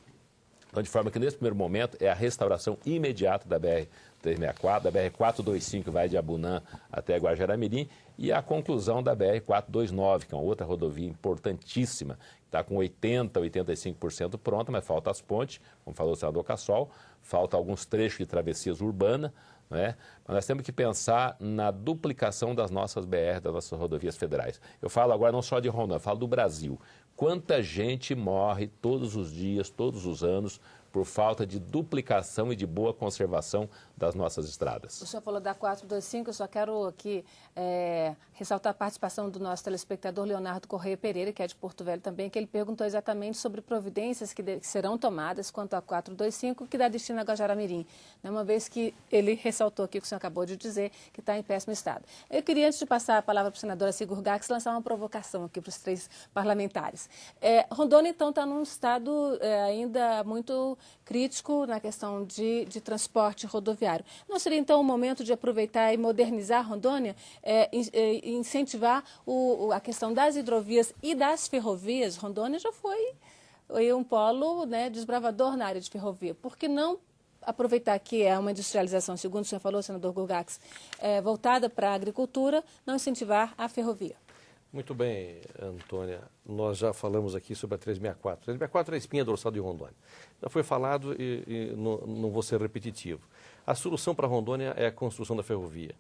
Então, de forma que nesse primeiro momento é a restauração imediata da BR-364, da BR-425, que vai de Abunã até Guajará-Mirim, e a conclusão da BR-429, que é uma outra rodovia importantíssima, que está com 80%, 85% pronta, mas falta as pontes, como falou o senador Cassol, falta alguns trechos de travessias urbanas, né? Mas nós temos que pensar na duplicação das nossas BR, das nossas rodovias federais. Eu falo agora não só de Rondônia, eu falo do Brasil. Quanta gente morre todos os dias, todos os anos, por falta de duplicação e de boa conservação das nossas estradas. O senhor falou da 425, eu só quero aqui ressaltar a participação do nosso telespectador Leonardo Correia Pereira, que é de Porto Velho também, que ele perguntou exatamente sobre providências que serão tomadas quanto a 425, que dá destino a Guajará-Mirim, né, uma vez que ele ressaltou aqui o que o senhor acabou de dizer, que está em péssimo estado. Eu queria, antes de passar a palavra para o senador Assir Gurgax, lançar uma provocação aqui para os 3 parlamentares. Rondônia, então, está num estado ainda muito crítico na questão de transporte rodoviário. Não seria, então, o momento de aproveitar e modernizar Rondônia, incentivar a questão das hidrovias e das ferrovias? Rondônia já foi um polo, né, desbravador na área de ferrovia. Por que não aproveitar que é uma industrialização, segundo o senhor falou, senador Gurgax, voltada para a agricultura, não incentivar a ferrovia? Muito bem, Antônia. Nós já falamos aqui sobre a 364. A 364 é a espinha dorsal de Rondônia. Já foi falado e não vou ser repetitivo. A solução para Rondônia é a construção da ferrovia.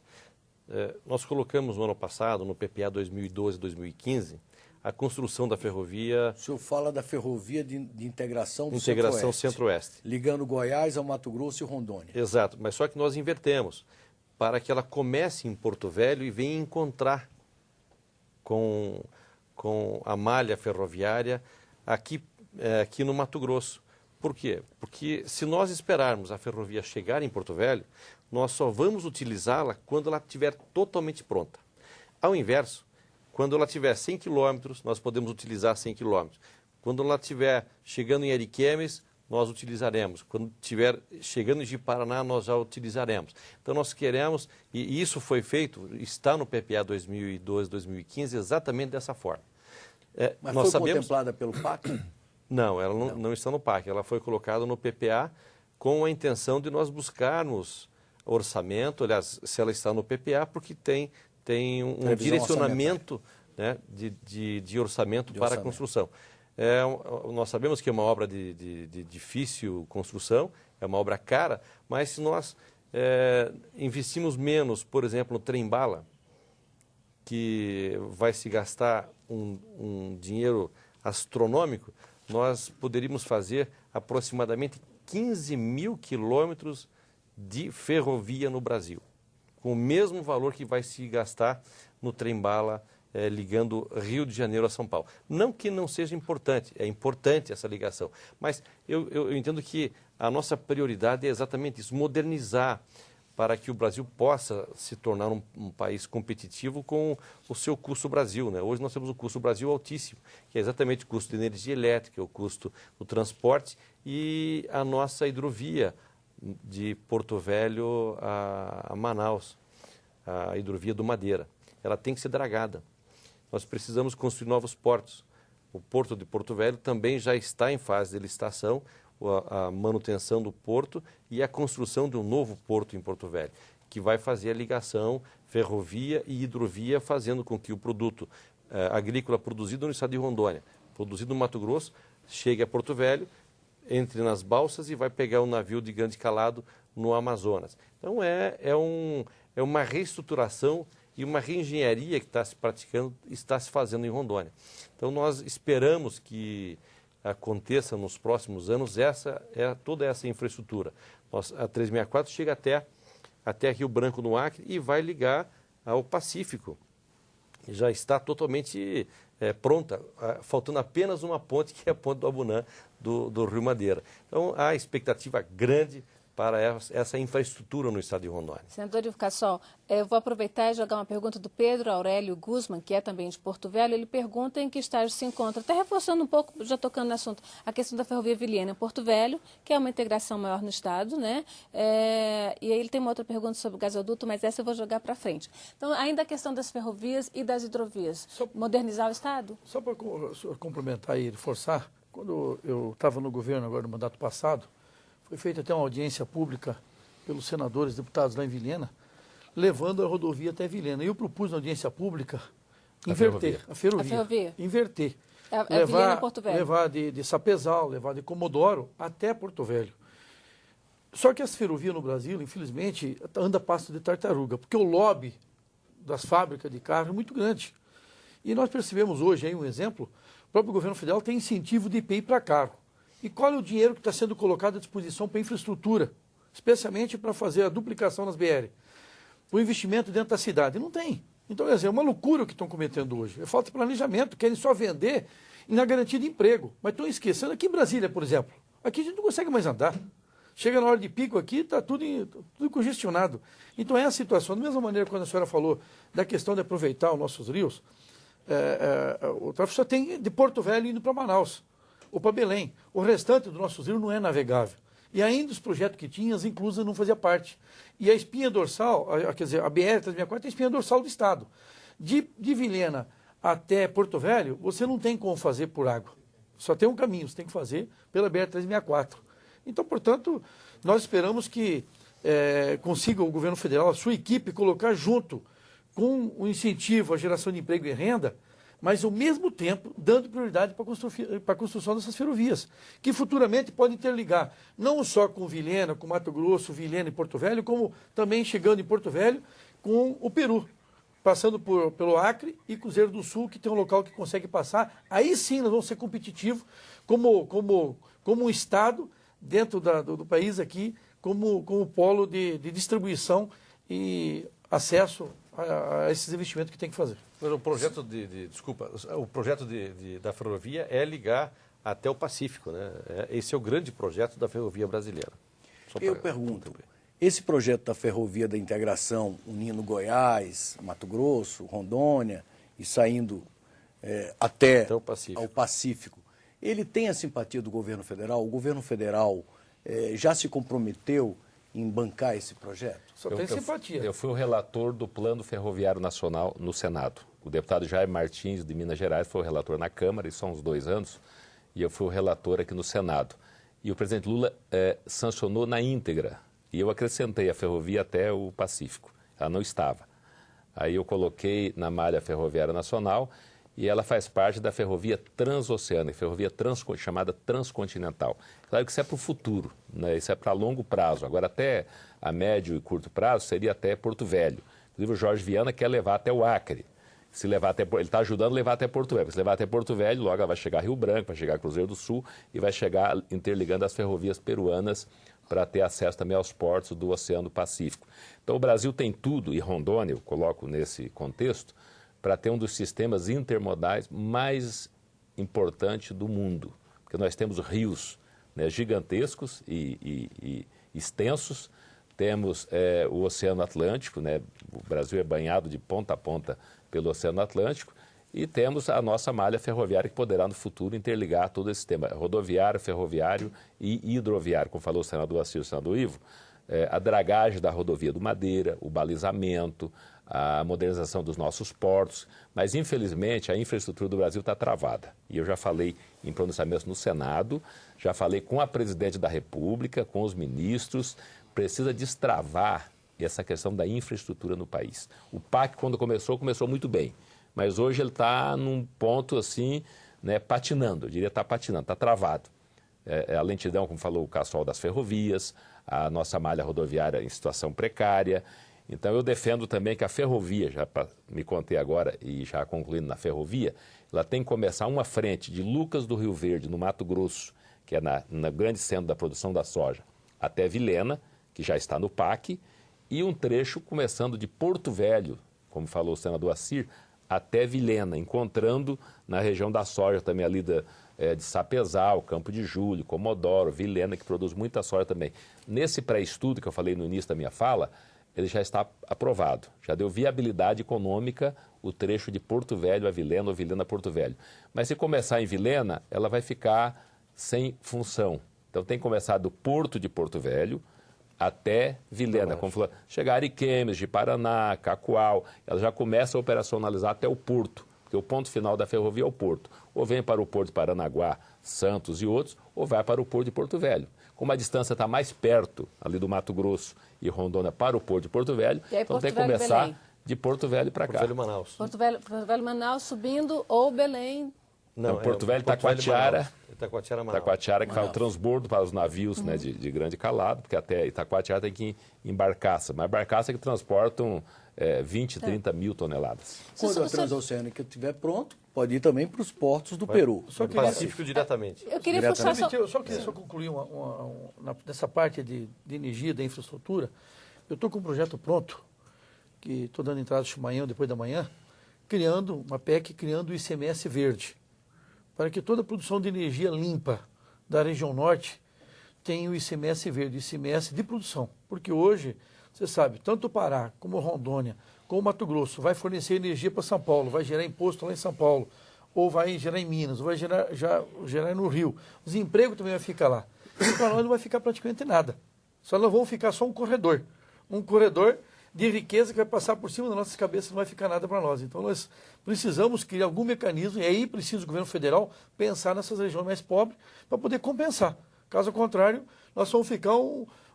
nós colocamos no ano passado, no PPA 2012-2015, a construção da ferrovia... O senhor fala da ferrovia de integração do Integração Centro-Oeste, Centro-Oeste. ligando Goiás ao Mato Grosso e Rondônia. Exato, mas só que nós invertemos, para que ela comece em Porto Velho e venha encontrar com a malha ferroviária aqui no Mato Grosso. Por quê? Porque se nós esperarmos a ferrovia chegar em Porto Velho, nós só vamos utilizá-la quando ela estiver totalmente pronta. Ao inverso, quando ela tiver 100 km, nós podemos utilizar 100 km. Quando ela estiver chegando em Ariquemes, nós utilizaremos. Quando estiver chegando em Ji-Paraná, nós já utilizaremos. Então nós queremos, e isso foi feito, está no PPA 2012-2015, exatamente dessa forma. Mas nós foi contemplada pelo PAC? Não, ela não está no PAC. Ela foi colocada no PPA com a intenção de nós buscarmos orçamento, aliás, se ela está no PPA, porque tem um direcionamento, né, de orçamento para a construção. Nós sabemos que é uma obra de difícil construção, é uma obra cara, mas se nós investimos menos, por exemplo, no trem-bala, que vai se gastar um dinheiro astronômico, nós poderíamos fazer aproximadamente 15 mil quilômetros de ferrovia no Brasil, com o mesmo valor que vai se gastar no trem-bala ligando Rio de Janeiro a São Paulo. Não que não seja importante, é importante essa ligação, mas eu entendo que a nossa prioridade é exatamente isso, modernizar, para que o Brasil possa se tornar um país competitivo com o seu custo Brasil, né? Hoje nós temos um custo Brasil altíssimo, que é exatamente o custo de energia elétrica, o custo do transporte e a nossa hidrovia de Porto Velho a Manaus, a hidrovia do Madeira. Ela tem que ser dragada. Nós precisamos construir novos portos. O Porto de Porto Velho também já está em fase de licitação, a manutenção do porto e a construção de um novo porto em Porto Velho, que vai fazer a ligação ferrovia e hidrovia, fazendo com que o produto agrícola produzido no estado de Rondônia, produzido no Mato Grosso, chegue a Porto Velho, entre nas balsas e vai pegar um navio de grande calado no Amazonas. Então é uma reestruturação e uma reengenharia que está se praticando, está se fazendo em Rondônia. Então nós esperamos que aconteça nos próximos anos toda essa infraestrutura. A 364 chega até Rio Branco, no Acre, e vai ligar ao Pacífico. Já está totalmente pronta, faltando apenas uma ponte, que é a ponte do Abunã, do Rio Madeira. Então há expectativa grande para essa infraestrutura no estado de Rondônia. Senador Ivo Cassol, eu vou aproveitar e jogar uma pergunta do Pedro Aurélio Guzman, que é também de Porto Velho. Ele pergunta em que estágio se encontra, até reforçando um pouco, já tocando no assunto, a questão da ferrovia Vilhena em Porto Velho, que é uma integração maior no estado, né? E aí ele tem uma outra pergunta sobre o gasoduto, mas essa eu vou jogar para frente. Então, ainda a questão das ferrovias e das hidrovias, modernizar o estado? Só para complementar e reforçar, quando eu estava no governo agora no mandato passado, foi feita até uma audiência pública pelos senadores, deputados lá em Vilhena, levando a rodovia até Vilhena. E eu propus na audiência pública inverter a ferrovia. Inverter. Vilhena, Porto Velho. Levar de Sapezal, levar de Comodoro até Porto Velho. Só que as ferrovias no Brasil, infelizmente, anda a passo de tartaruga, porque o lobby das fábricas de carro é muito grande. E nós percebemos hoje, aí um exemplo, o próprio governo federal tem incentivo de IPI para carro. E qual é o dinheiro que está sendo colocado à disposição para infraestrutura, especialmente para fazer a duplicação nas BR? O investimento dentro da cidade. Não tem. Então, quer dizer, é uma loucura o que estão cometendo hoje. É falta de planejamento, querem só vender e na garantia de emprego. Mas estão esquecendo, aqui em Brasília, por exemplo, aqui a gente não consegue mais andar. Chega na hora de pico aqui, está tudo congestionado. Então é a situação. Da mesma maneira, quando a senhora falou da questão de aproveitar os nossos rios, o tráfego só tem de Porto Velho indo para Manaus ou para Belém. O restante dos nossos rios não é navegável. E ainda os projetos que tinha, as inclusas não fazia parte. E a espinha dorsal, quer dizer, a BR-364 é a espinha dorsal do Estado. De Vilhena até Porto Velho, você não tem como fazer por água. Só tem um caminho, você tem que fazer pela BR-364. Então, portanto, nós esperamos que consiga o governo federal, a sua equipe, colocar junto com o incentivo à geração de emprego e renda, mas ao mesmo tempo dando prioridade para a construção dessas ferrovias, que futuramente podem interligar não só com Vilhena, com Mato Grosso, Vilhena e Porto Velho, como também chegando em Porto Velho, com o Peru, passando pelo Acre e Cruzeiro do Sul, que tem um local que consegue passar. Aí sim nós vamos ser competitivos como um estado dentro do país aqui, como polo de distribuição e acesso a esses investimentos que tem que fazer. Mas o projeto o projeto da ferrovia é ligar até o Pacífico, né? Esse é o grande projeto da ferrovia brasileira. Eu pergunto, esse projeto da ferrovia da integração, unindo Goiás, Mato Grosso, Rondônia e saindo até ao Pacífico, ele tem a simpatia do governo federal? O governo federal já se comprometeu em bancar esse projeto? Só tem simpatia. Eu fui o relator do Plano Ferroviário Nacional no Senado. O deputado Jair Martins, de Minas Gerais, foi o relator na Câmara, isso há uns 2 anos, e eu fui o relator aqui no Senado. E o presidente Lula sancionou na íntegra, e eu acrescentei a ferrovia até o Pacífico. Ela não estava. Aí eu coloquei na malha ferroviária nacional, e ela faz parte da ferrovia transoceânica, ferrovia chamada transcontinental. Claro que isso é para o futuro, né? Isso é para longo prazo. Agora, até a médio e curto prazo, seria até Porto Velho. Inclusive, o Jorge Viana quer levar até o Acre. Se levar até, ele está ajudando a levar até Porto Velho. Se levar até Porto Velho, logo ela vai chegar a Rio Branco, vai chegar a Cruzeiro do Sul e vai chegar interligando as ferrovias peruanas para ter acesso também aos portos do Oceano Pacífico. Então, o Brasil tem tudo, e Rondônia, eu coloco nesse contexto, para ter um dos sistemas intermodais mais importantes do mundo. Porque nós temos rios, né, gigantescos e extensos, temos o Oceano Atlântico, né, o Brasil é banhado de ponta a ponta pelo Oceano Atlântico, e temos a nossa malha ferroviária que poderá no futuro interligar todo esse sistema rodoviário, ferroviário e hidroviário, como falou o senador Assis e o senador Ivo, a dragagem da rodovia do Madeira, o balizamento, a modernização dos nossos portos, mas infelizmente a infraestrutura do Brasil está travada. E eu já falei em pronunciamentos no Senado, já falei com a presidente da República, com os ministros, precisa destravar essa questão da infraestrutura no país. O PAC, quando começou muito bem, mas hoje ele está num ponto assim, né, patinando, eu diria está patinando, está travado. A lentidão, como falou o Cassol, das ferrovias, a nossa malha rodoviária em situação precária. Então, eu defendo também que a ferrovia, já me contei agora e já concluindo na ferrovia, ela tem que começar uma frente de Lucas do Rio Verde, no Mato Grosso, que é no grande centro da produção da soja, até Vilhena, que já está no PAC, e um trecho começando de Porto Velho, como falou o senador Assir, até Vilhena, encontrando na região da soja também ali de Sapezal, Campo de Julho, Comodoro, Vilhena, que produz muita soja também. Nesse pré-estudo que eu falei no início da minha fala, ele já está aprovado, já deu viabilidade econômica o trecho de Porto Velho a Vilhena ou Vilhena a Porto Velho. Mas se começar em Vilhena, ela vai ficar sem função. Então tem que começar do Porto de Porto Velho até Vilhena, como falou, chegar a Ariquemes, de Paraná, Cacoal, ela já começa a operacionalizar até o Porto, porque o ponto final da ferrovia é o Porto. Ou vem para o Porto de Paranaguá, Santos e outros, ou vai para o Porto de Porto Velho. Como a distância está mais perto, ali do Mato Grosso e Rondônia, para o Porto de Porto Velho, aí, então Porto tem que Velho, começar Belém. de Porto Velho para cá. Porto Velho, Manaus. Porto Velho, Manaus subindo ou Belém. Não, Porto Velho, Itacoatiara, Itacoatiara, que faz o transbordo para os navios, né, de grande calado, porque até Itacoatiara tem que ir em barcaça, mas barcaça que transportam 20, 30 mil toneladas. Quando a Transoceânica estiver pronto, pode ir também para os portos do Peru. Só que Pacífico diretamente. Eu queria puxar só... Eu só queria concluir nessa parte de energia, da infraestrutura. Eu estou com um projeto pronto, que estou dando entrada amanhã ou depois da manhã, criando uma PEC, criando o ICMS verde, para que toda a produção de energia limpa da região norte tenha o ICMS verde, o ICMS de produção. Porque hoje, você sabe, tanto o Pará como Rondônia, como o Mato Grosso, vai fornecer energia para São Paulo, vai gerar imposto lá em São Paulo, ou vai gerar em Minas, ou vai gerar no Rio. Os empregos também vai ficar lá. E para nós não vai ficar praticamente nada. Só nós vamos ficar só um corredor de riqueza que vai passar por cima das nossas cabeças, não vai ficar nada para nós. Então nós precisamos criar algum mecanismo, e aí precisa o governo federal pensar nessas regiões mais pobres para poder compensar. Caso contrário, nós vamos ficar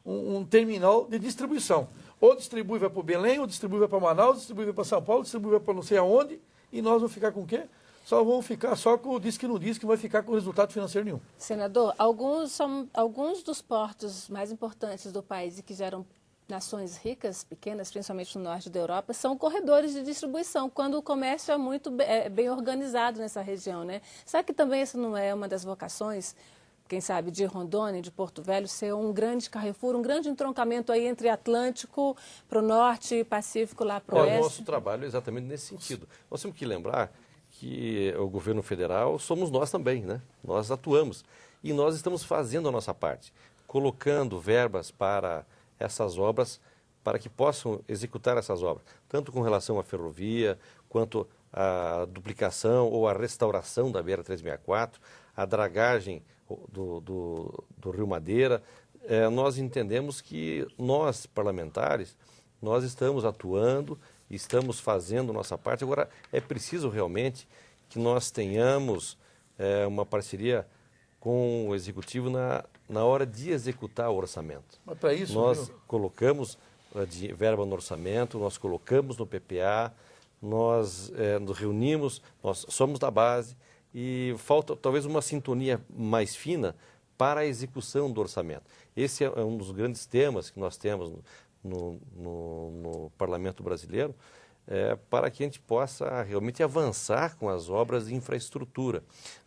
um terminal de distribuição. Ou distribui vai para o Belém, ou distribui vai para Manaus, distribui vai para São Paulo, distribui vai para não sei aonde, e nós vamos ficar com o quê? Só vamos ficar só com o diz que não diz, que não vai ficar com resultado financeiro nenhum. Senador, alguns dos portos mais importantes do país e que geram nações ricas, pequenas, principalmente no norte da Europa, são corredores de distribuição, quando o comércio é muito bem organizado nessa região, né? Será que também essa não é uma das vocações, quem sabe, de Rondônia, de Porto Velho, ser um grande Carrefour, um grande entroncamento aí entre Atlântico para o norte e Pacífico lá para o oeste? O nosso trabalho é exatamente nesse sentido. Nós temos que lembrar que o governo federal somos nós também, né? Nós atuamos e nós estamos fazendo a nossa parte, colocando verbas para essas obras, para que possam executar essas obras, tanto com relação à ferrovia, quanto à duplicação ou à restauração da BR-364, a dragagem do Rio Madeira. Nós entendemos que nós, parlamentares, nós estamos atuando, estamos fazendo nossa parte. Agora, é preciso realmente que nós tenhamos uma parceria com o Executivo na hora de executar o orçamento. Mas para isso, nós colocamos verba no orçamento, nós colocamos no PPA, nós nos reunimos, nós somos da base e falta talvez uma sintonia mais fina para a execução do orçamento. Esse é um dos grandes temas que nós temos no Parlamento Brasileiro, para que a gente possa realmente avançar com as obras de infraestrutura.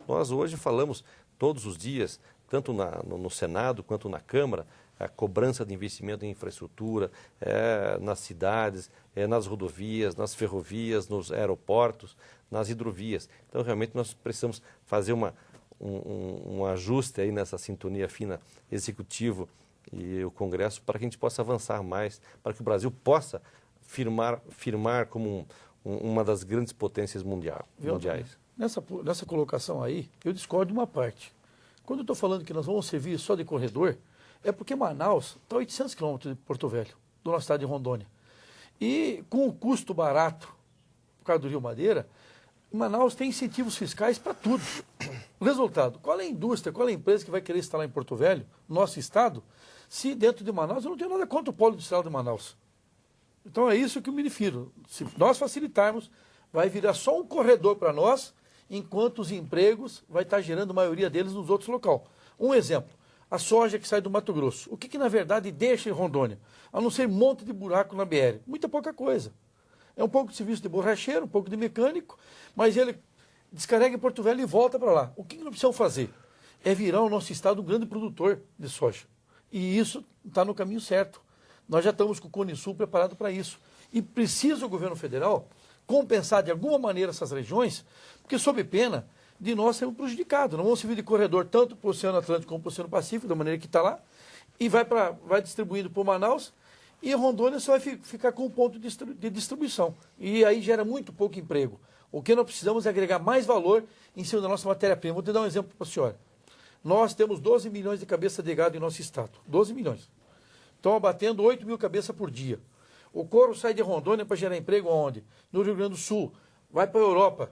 Nós hoje falamos todos os dias, tanto no Senado quanto na Câmara, a cobrança de investimento em infraestrutura, nas cidades, nas rodovias, nas ferrovias, nos aeroportos, nas hidrovias. Então, realmente, nós precisamos fazer um ajuste aí nessa sintonia fina executivo e o Congresso para que a gente possa avançar mais, para que o Brasil possa firmar como uma das grandes potências mundiais. Nessa colocação aí, eu discordo de uma parte. Quando eu estou falando que nós vamos servir só de corredor, é porque Manaus está a 800 quilômetros de Porto Velho, do nosso estado de Rondônia. E com o custo barato, por causa do Rio Madeira, Manaus tem incentivos fiscais para tudo. O resultado, qual é a indústria, qual é a empresa que vai querer instalar em Porto Velho, nosso estado, se dentro de Manaus, eu não tenho nada contra o polo industrial de Manaus. Então é isso que eu me refiro. Se nós facilitarmos, vai virar só um corredor para nós, enquanto os empregos vai estar gerando a maioria deles nos outros locais. Um exemplo, a soja que sai do Mato Grosso. O que na verdade deixa em Rondônia? A não ser um monte de buraco na BR. Muita pouca coisa. É um pouco de serviço de borracheiro, um pouco de mecânico, mas ele descarrega em Porto Velho e volta para lá. O que nós precisamos fazer? É virar o nosso estado um grande produtor de soja. E isso está no caminho certo. Nós já estamos com o Cone Sul preparado para isso. E precisa o governo federal compensar de alguma maneira essas regiões, porque sob pena de nós sermos prejudicados. Não vamos servir de corredor tanto para o Oceano Atlântico como para o Oceano Pacífico, da maneira que está lá, e vai distribuindo para Manaus, e Rondônia só vai ficar com um ponto de distribuição. E aí gera muito pouco emprego. O que nós precisamos é agregar mais valor em cima da nossa matéria-prima. Vou te dar um exemplo para a senhora. Nós temos 12 milhões de cabeças de gado em nosso estado. 12 milhões. Estão abatendo 8 mil cabeças por dia. O couro sai de Rondônia para gerar emprego onde? No Rio Grande do Sul. Vai para a Europa.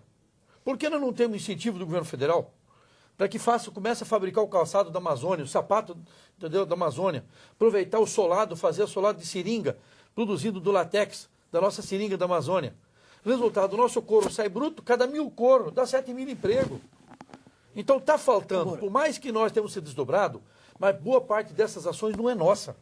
Por que nós não temos incentivo do governo federal? Para que comece a fabricar o calçado da Amazônia, o sapato, entendeu, da Amazônia. Aproveitar o solado, fazer solado de seringa, produzido do látex, da nossa seringa da Amazônia. Resultado, o nosso couro sai bruto, cada 1.000 couro dá 7 mil empregos. Então está faltando, por mais que nós temos sido desdobrado, mas boa parte dessas ações não é nossa.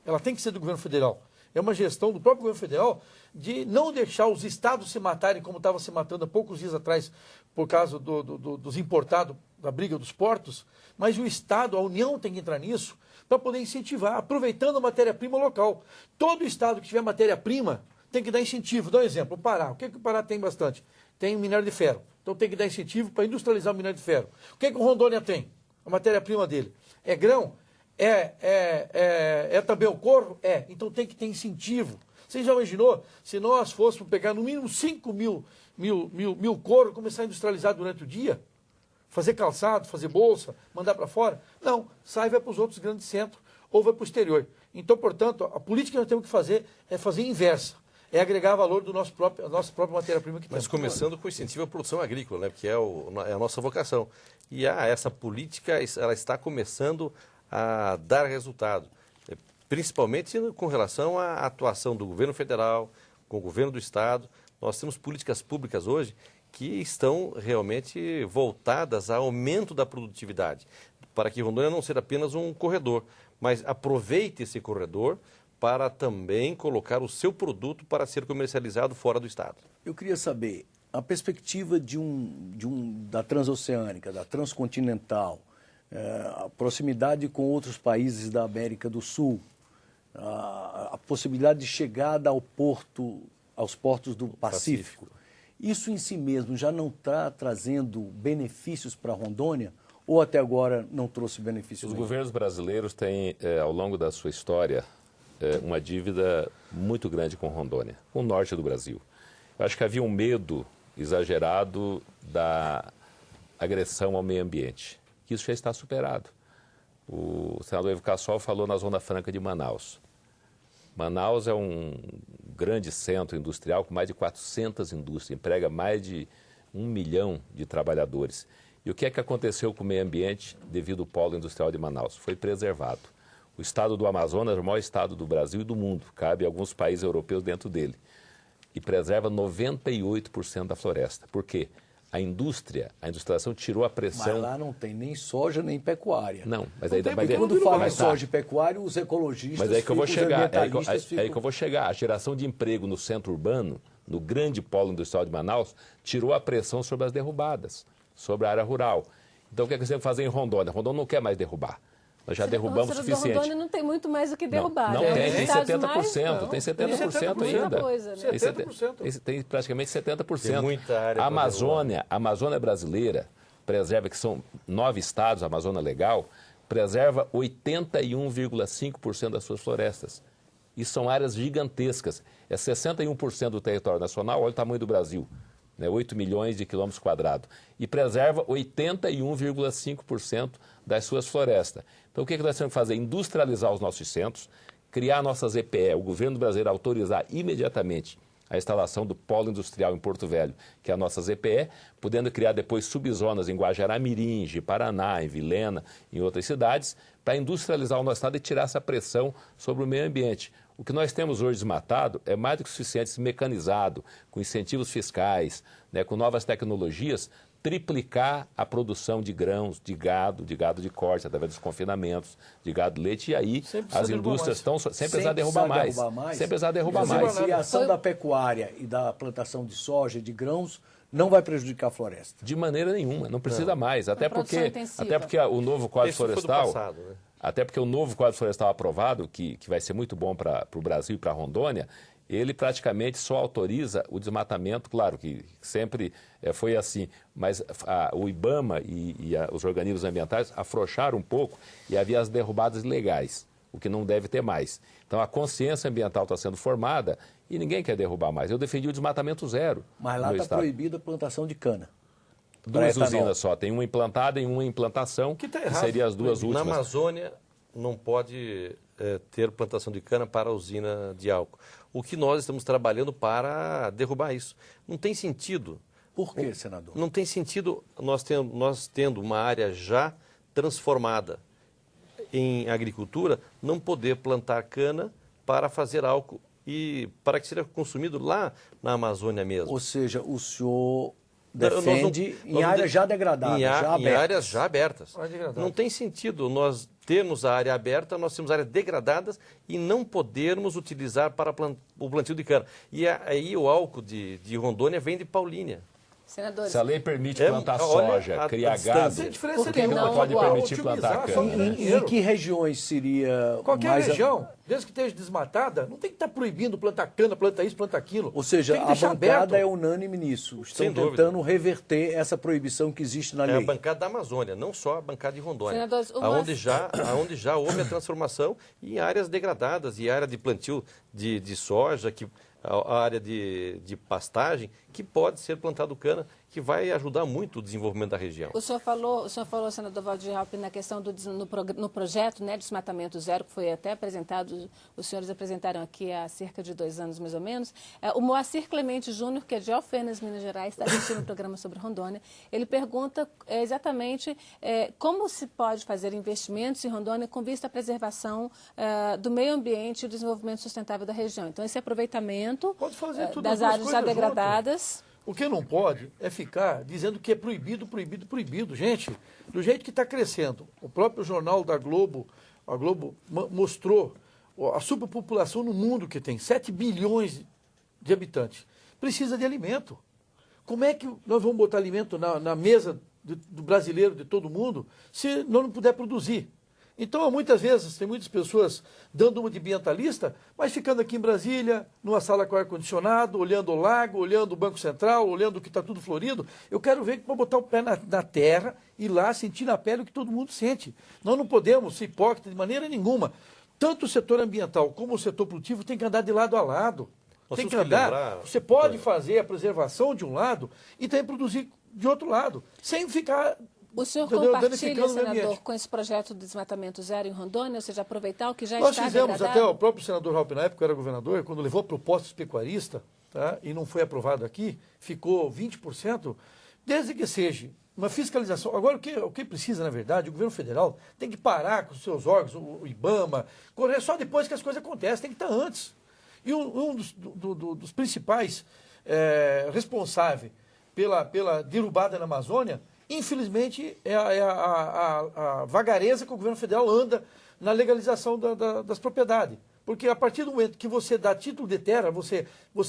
Ela tem que ser do governo federal. É uma gestão do próprio governo federal de não deixar os estados se matarem como estava se matando há poucos dias atrás por causa dos importados, da briga dos portos, mas o Estado, a União tem que entrar nisso para poder incentivar, aproveitando a matéria-prima local. Todo estado que tiver matéria-prima tem que dar incentivo. Dá um exemplo, o Pará. O que o Pará tem bastante? Tem minério de ferro. Então tem que dar incentivo para industrializar o minério de ferro. O que o Rondônia tem? A matéria-prima dele. É grão? É também o couro? É. Então tem que ter incentivo. Você já imaginou se nós fôssemos pegar no mínimo 5 mil couro e começar a industrializar durante o dia? Fazer calçado, fazer bolsa, mandar para fora? Não. Sai e vai para os outros grandes centros ou vai para o exterior. Então, portanto, a política que nós temos que fazer é fazer inversa. É agregar valor da nossa própria matéria-prima que temos. Mas começando com o incentivo à produção agrícola, né, que é a nossa vocação. E essa política ela está começando a dar resultado, principalmente com relação à atuação do governo federal, com o governo do estado. Nós temos políticas públicas hoje que estão realmente voltadas ao aumento da produtividade, para que Rondônia não seja apenas um corredor, mas aproveite esse corredor para também colocar o seu produto para ser comercializado fora do estado. Eu queria saber a perspectiva da transoceânica, da transcontinental, a proximidade com outros países da América do Sul, a possibilidade de chegada aos portos do Pacífico. Isso em si mesmo já não está trazendo benefícios para Rondônia ou até agora não trouxe benefícios? Os governos brasileiros têm, ao longo da sua história, uma dívida muito grande com Rondônia, com o norte do Brasil. Eu acho que havia um medo exagerado da agressão ao meio ambiente, que isso já está superado. O senador Evo Cassol falou na Zona Franca de Manaus. Manaus é um grande centro industrial com mais de 400 indústrias, emprega mais de 1 milhão de trabalhadores. E o que é que aconteceu com o meio ambiente devido ao polo industrial de Manaus? Foi preservado. O estado do Amazonas é o maior estado do Brasil e do mundo, cabe alguns países europeus dentro dele. E preserva 98% da floresta. Por quê? A industrialização tirou a pressão... Mas lá não tem nem soja, nem pecuária. Não, mas quando fala em soja e pecuária, os ecologistas... Mas é aí que eu vou chegar, aí que eu vou chegar. A geração de emprego no centro urbano, no grande polo industrial de Manaus, tirou a pressão sobre as derrubadas, sobre a área rural. Então o que é que você vai fazer em Rondônia? Rondônia não quer mais derrubar. Nós já derrubamos o suficiente. Rondônia não tem muito mais do que derrubar. Não, tem 70%, tem 70% ainda. Coisa, né? 70%. Tem praticamente 70%. Tem muita área. A Amazônia brasileira preserva, que são 9 estados, a Amazônia Legal, preserva 81,5% das suas florestas. E são áreas gigantescas. É 61% do território nacional, olha o tamanho do Brasil. 8 milhões de quilômetros quadrados, e preserva 81,5% das suas florestas. Então, o que nós temos que fazer? Industrializar os nossos centros, criar nossas EPE, o governo brasileiro autorizar imediatamente a instalação do polo industrial em Porto Velho, que é a nossa EPE, podendo criar depois subzonas em Guajará-Mirim, Paraná, em Vilhena, em outras cidades, para industrializar o nosso estado e tirar essa pressão sobre o meio ambiente. O que nós temos hoje desmatado é mais do que suficiente, mecanizado, com incentivos fiscais, com novas tecnologias, triplicar a produção de gado de corte, através dos confinamentos, de gado leite, e aí as indústrias estão sem precisar derrubar mais. Sem precisar derrubar mais. E a ação da pecuária e da plantação de soja e de grãos não vai prejudicar a floresta? De maneira nenhuma, não precisa mais. Até porque o novo Código Florestal... Até porque o novo Código Florestal aprovado, que vai ser muito bom para o Brasil e para Rondônia, ele praticamente só autoriza o desmatamento, claro que sempre foi assim, mas o IBAMA e os organismos ambientais afrouxaram um pouco e havia as derrubadas ilegais, o que não deve ter mais. Então a consciência ambiental está sendo formada e ninguém quer derrubar mais. Eu defendi o desmatamento zero. Mas lá está proibida a plantação de cana. 2 usinas só, tem uma implantada e uma em implantação, que seriam as 2 últimas. Na Amazônia não pode ter plantação de cana para a usina de álcool. O que nós estamos trabalhando para derrubar isso. Não tem sentido. Por quê, senador? Não tem sentido nós tendo uma área já transformada em agricultura, não poder plantar cana para fazer álcool e para que seja consumido lá na Amazônia mesmo. Ou seja, o senhor defende em áreas já degradadas, em áreas já abertas. Não tem sentido nós termos a área aberta, nós temos áreas degradadas e não podermos utilizar para o plantio de cana. E aí o álcool de Rondônia vem de Paulínia. Senadores, se a lei permite plantar soja, criar gado, por que não pode permitir plantar cana? Em que regiões seria qualquer região, desde que esteja desmatada, não tem que estar proibindo plantar cana, plantar isso, plantar aquilo. Ou seja, a bancada é unânime nisso. Estão tentando reverter essa proibição que existe na lei. É a bancada da Amazônia, não só a bancada de Rondônia. Aonde já houve a transformação em áreas degradadas e área de plantio de soja, a área de pastagem, que pode ser plantado cana, que vai ajudar muito o desenvolvimento da região. O senhor falou, senador Valdir Raupp, na questão no projeto, né, Desmatamento Zero, que foi até apresentado, os senhores apresentaram aqui há cerca de 2 anos, mais ou menos. O Moacir Clemente Júnior, que é de Alfenas, Minas Gerais, está assistindo um programa sobre Rondônia. Ele pergunta exatamente como se pode fazer investimentos em Rondônia com vista à preservação do meio ambiente e do desenvolvimento sustentável da região. Então, esse aproveitamento das áreas já degradadas... O que não pode é ficar dizendo que é proibido, proibido, proibido. Gente, do jeito que está crescendo, o próprio jornal da Globo, a Globo mostrou a superpopulação no mundo que tem 7 bilhões de habitantes, precisa de alimento. Como é que nós vamos botar alimento na mesa do brasileiro, de todo mundo, se nós não puder produzir? Então, muitas vezes, tem muitas pessoas dando uma de ambientalista, mas ficando aqui em Brasília, numa sala com ar-condicionado, olhando o lago, olhando o Banco Central, olhando que está tudo florido. Eu quero ver para botar o pé na terra e lá sentir na pele o que todo mundo sente. Nós não podemos ser hipócritas de maneira nenhuma. Tanto o setor ambiental como o setor produtivo tem que andar de lado a lado. Tem que andar. Você pode fazer a preservação de um lado e também produzir de outro lado, sem ficar... O senhor compartilha, senador, com esse projeto de desmatamento zero em Rondônia, ou seja, aproveitar o que já está degradado? Nós fizemos, até o próprio senador Raup, na época, era governador, quando levou a proposta pecuarista, tá, e não foi aprovado aqui, ficou 20%, desde que seja uma fiscalização. Agora, o que precisa, na verdade, o governo federal tem que parar com os seus órgãos, o IBAMA, correr só depois que as coisas acontecem, tem que estar antes. E um dos principais responsáveis pela derrubada na Amazônia, infelizmente, é a vagareza que o governo federal anda na legalização das propriedades. Porque a partir do momento que você dá título de terra, você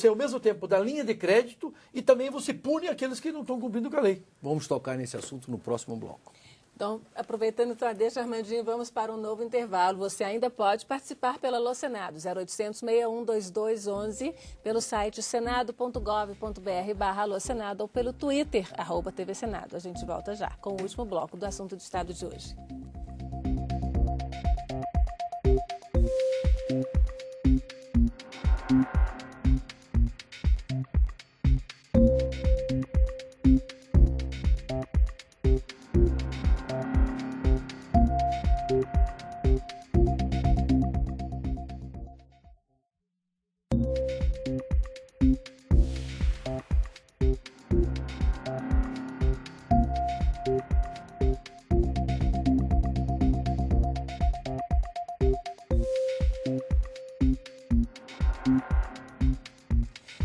ao mesmo tempo dá linha de crédito e também você pune aqueles que não estão cumprindo com a lei. Vamos tocar nesse assunto no próximo bloco. Então, aproveitando a deixa, Armandinho, vamos para um novo intervalo. Você ainda pode participar pela Alô Senado, 0800 61 2211, pelo site senado.gov.br/Alô Senado ou pelo Twitter, @TV Senado. A gente volta já com o último bloco do Assunto de Estado de hoje.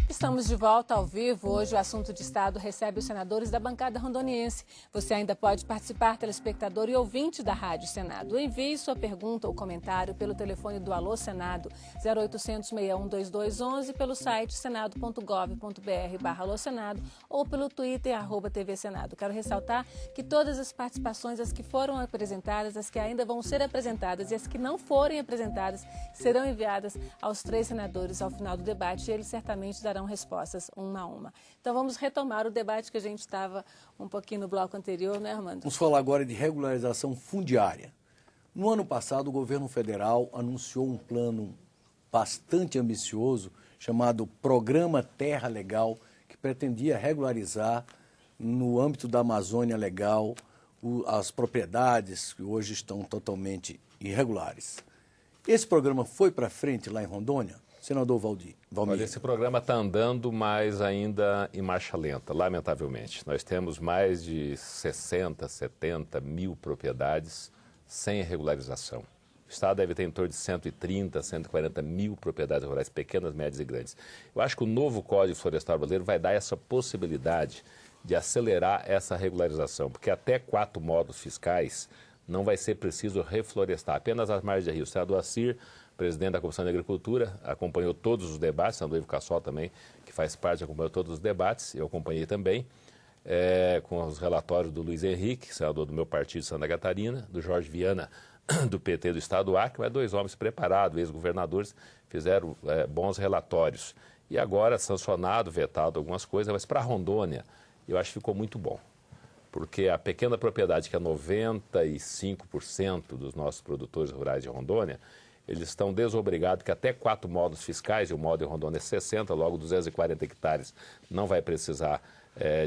Estamos de volta ao vivo. Hoje o Assunto de Estado recebe os senadores da bancada rondoniense. Você ainda pode participar, telespectador e ouvinte da Rádio Senado. Envie sua pergunta ou comentário pelo telefone do Alô Senado, 0800 61 2211, pelo site senado.gov.br/Alô Senado ou pelo Twitter, @TV Senado. Quero ressaltar que todas as participações, as que foram apresentadas, as que ainda vão ser apresentadas e as que não forem apresentadas, serão enviadas aos 3 senadores ao final do debate e eles certamente darão respostas uma a uma. Então vamos retomar o debate que a gente estava um pouquinho no bloco anterior, né, Armando? Vamos falar agora de regularização fundiária. No ano passado, o governo federal anunciou um plano bastante ambicioso chamado Programa Terra Legal, que pretendia regularizar, no âmbito da Amazônia Legal, as propriedades que hoje estão totalmente irregulares. Esse programa foi para frente lá em Rondônia? Senador Valmir. Olha, esse programa está andando, mas ainda em marcha lenta, lamentavelmente. Nós temos mais de 60, 70 mil propriedades sem regularização. O Estado deve ter em torno de 130, 140 mil propriedades rurais, pequenas, médias e grandes. Eu acho que o novo Código Florestal Brasileiro vai dar essa possibilidade de acelerar essa regularização, porque até 4 módulos fiscais não vai ser preciso reflorestar, apenas as margens de rio. O senador Assir, presidente da Comissão de Agricultura, acompanhou todos os debates, o senador Ivo Cassol também, que faz parte, acompanhou todos os debates, eu acompanhei também, com os relatórios do Luiz Henrique, senador do meu partido, Santa Catarina, do Jorge Viana, do PT do Estado do Acre, mas 2 homens preparados, ex-governadores, fizeram bons relatórios. E agora, sancionado, vetado algumas coisas, mas para Rondônia, eu acho que ficou muito bom. Porque a pequena propriedade, que é 95% dos nossos produtores rurais de Rondônia, eles estão desobrigados que até 4 módulos fiscais, e o módulo em Rondônia é 60, logo 240 hectares, não vai precisar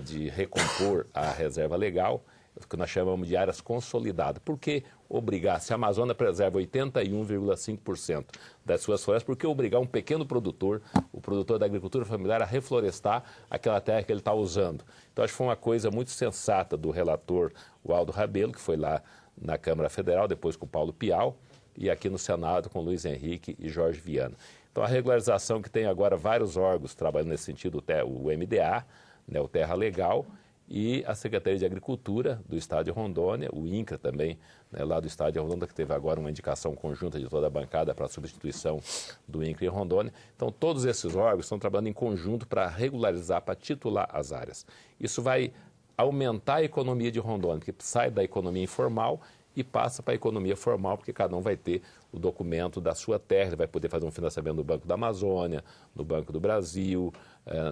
de recompor a reserva legal, que nós chamamos de áreas consolidadas. Por que obrigar? Se a Amazônia preserva 81,5% das suas florestas, por que obrigar um pequeno produtor, o produtor da agricultura familiar, a reflorestar aquela terra que ele está usando? Então, acho que foi uma coisa muito sensata do relator Waldo Rabelo, que foi lá na Câmara Federal, depois com o Paulo Pial, e aqui no Senado com Luiz Henrique e Jorge Viana. Então, a regularização que tem agora vários órgãos trabalhando nesse sentido, o MDA, né, o Terra Legal, e a Secretaria de Agricultura do Estado de Rondônia, o INCRA também, né, lá do Estado de Rondônia, que teve agora uma indicação conjunta de toda a bancada para a substituição do INCRA em Rondônia. Então, todos esses órgãos estão trabalhando em conjunto para regularizar, para titular as áreas. Isso vai aumentar a economia de Rondônia, que sai da economia informal e passa para a economia formal, porque cada um vai ter o documento da sua terra, ele vai poder fazer um financiamento no Banco da Amazônia, no Banco do Brasil,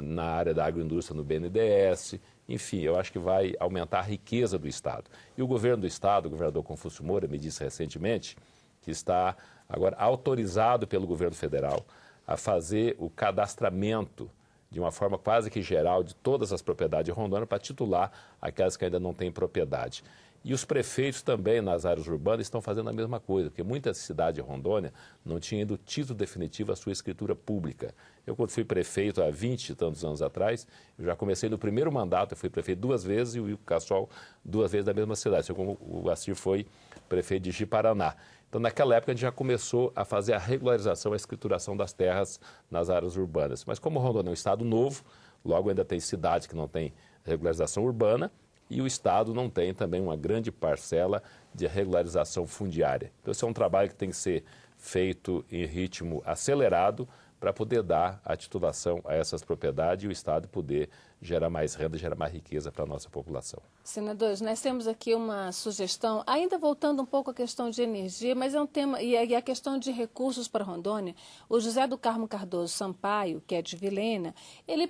na área da agroindústria no BNDES, enfim, eu acho que vai aumentar a riqueza do Estado. E o governo do Estado, o governador Confúcio Moura, me disse recentemente que está agora autorizado pelo governo federal a fazer o cadastramento de uma forma quase que geral de todas as propriedades de Rondônia para titular aquelas que ainda não têm propriedade. E os prefeitos também nas áreas urbanas estão fazendo a mesma coisa, porque muitas cidades de Rondônia não tinham ainda o título definitivo à sua escritura pública. Eu, quando fui prefeito há 20 e tantos anos atrás, eu já comecei no primeiro mandato, eu fui prefeito 2 vezes e o Cassol 2 vezes da mesma cidade, como o Assir foi prefeito de Ji-Paraná. Então, naquela época, a gente já começou a fazer a regularização, a escrituração das terras nas áreas urbanas. Mas como Rondônia é um estado novo, logo ainda tem cidades que não têm regularização urbana, e o Estado não tem também uma grande parcela de regularização fundiária. Então, esse é um trabalho que tem que ser feito em ritmo acelerado para poder dar a titulação a essas propriedades e o Estado poder gerar mais renda, gerar mais riqueza para a nossa população. Senadores, nós temos aqui uma sugestão, ainda voltando um pouco à questão de energia, mas é um tema, e a questão de recursos para Rondônia. O José do Carmo Cardoso Sampaio, que é de Vilhena, ele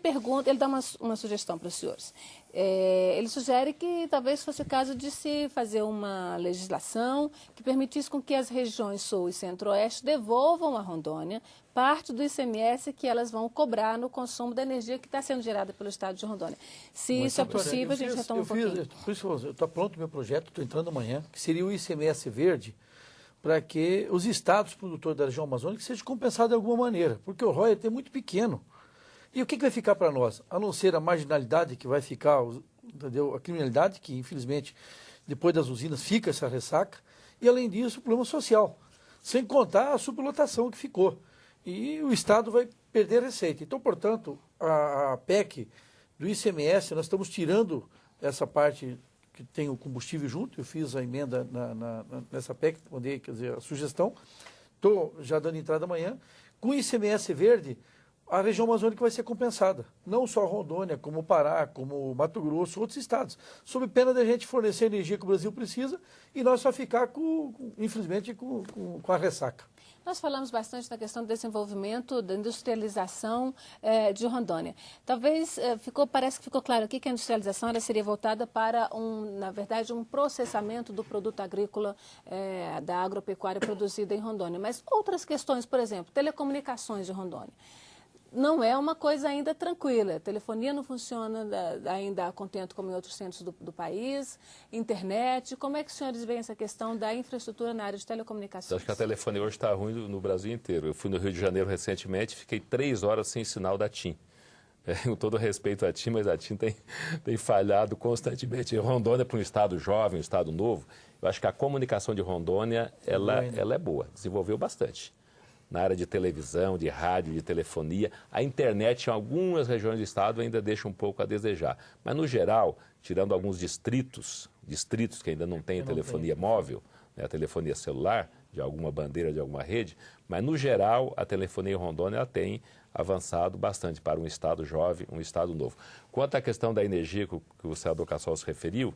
dá uma sugestão para os senhores. Ele sugere que talvez fosse o caso de se fazer uma legislação que permitisse com que as regiões Sul e Centro-Oeste devolvam a Rondônia parte do ICMS que elas vão cobrar no consumo da energia que está sendo gerada pelo Estado de Rondônia. Se isso é possível, a gente retoma um pouquinho. Por isso, está pronto o meu projeto, estou entrando amanhã, que seria o ICMS verde, para que os estados produtores da região amazônica sejam compensados de alguma maneira, porque o royalty é muito pequeno. E o que vai ficar para nós? A não ser a marginalidade que vai ficar, entendeu? A criminalidade, que infelizmente depois das usinas fica essa ressaca, e além disso o problema social, sem contar a superlotação que ficou. E o Estado vai perder receita. Então, portanto, a PEC do ICMS, nós estamos tirando essa parte que tem o combustível junto, eu fiz a emenda nessa PEC, quer dizer, a sugestão, estou já dando entrada amanhã, com o ICMS verde, a região amazônica vai ser compensada. Não só Rondônia, como Pará, como Mato Grosso, outros estados. Sob pena de a gente fornecer a energia que o Brasil precisa e nós só ficar, infelizmente, com a ressaca. Nós falamos bastante da questão do desenvolvimento, da industrialização de Rondônia. Talvez parece que ficou claro aqui que a industrialização ela seria voltada para, na verdade, um processamento do produto agrícola, da agropecuária produzida em Rondônia. Mas outras questões, por exemplo, telecomunicações de Rondônia. Não é uma coisa ainda tranquila. A telefonia não funciona ainda a contento como em outros centros do país. Internet. Como é que os senhores veem essa questão da infraestrutura na área de telecomunicações? Eu acho que a telefonia hoje está ruim no Brasil inteiro. Eu fui no Rio de Janeiro recentemente, fiquei 3 horas sem sinal da TIM. Com todo respeito à TIM, mas a TIM tem falhado constantemente. Rondônia, para um estado jovem, um estado novo, eu acho que a comunicação de Rondônia ela é boa, desenvolveu bastante. Na área de televisão, de rádio, de telefonia. A internet em algumas regiões do estado ainda deixa um pouco a desejar. Mas, no geral, tirando alguns distritos que ainda não têm telefonia móvel, né, a telefonia celular, de alguma bandeira, de alguma rede, mas, no geral, a telefonia em Rondônia ela tem avançado bastante para um estado jovem, um estado novo. Quanto à questão da energia que o senador Cassol se referiu,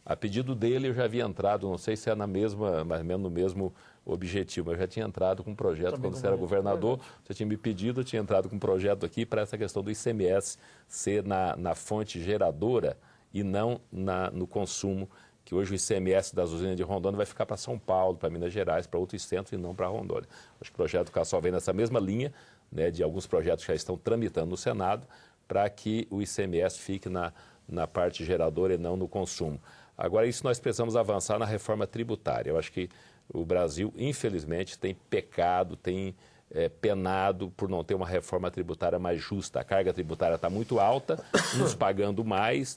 a pedido dele eu já havia entrado, não sei se é mais ou menos no mesmo objetivo, mas eu já tinha entrado com um projeto, quando você era governador, você tinha me pedido, eu tinha entrado com um projeto aqui para essa questão do ICMS ser na fonte geradora e não no consumo, que hoje o ICMS das usinas de Rondônia vai ficar para São Paulo, para Minas Gerais, para outros centros e não para Rondônia. Acho que o projeto do Cassol vem nessa mesma linha, né, de alguns projetos que já estão tramitando no Senado, para que o ICMS fique na parte geradora e não no consumo. Agora, isso nós precisamos avançar na reforma tributária. Eu acho que o Brasil, infelizmente, tem pecado, tem penado por não ter uma reforma tributária mais justa. A carga tributária está muito alta, uns pagando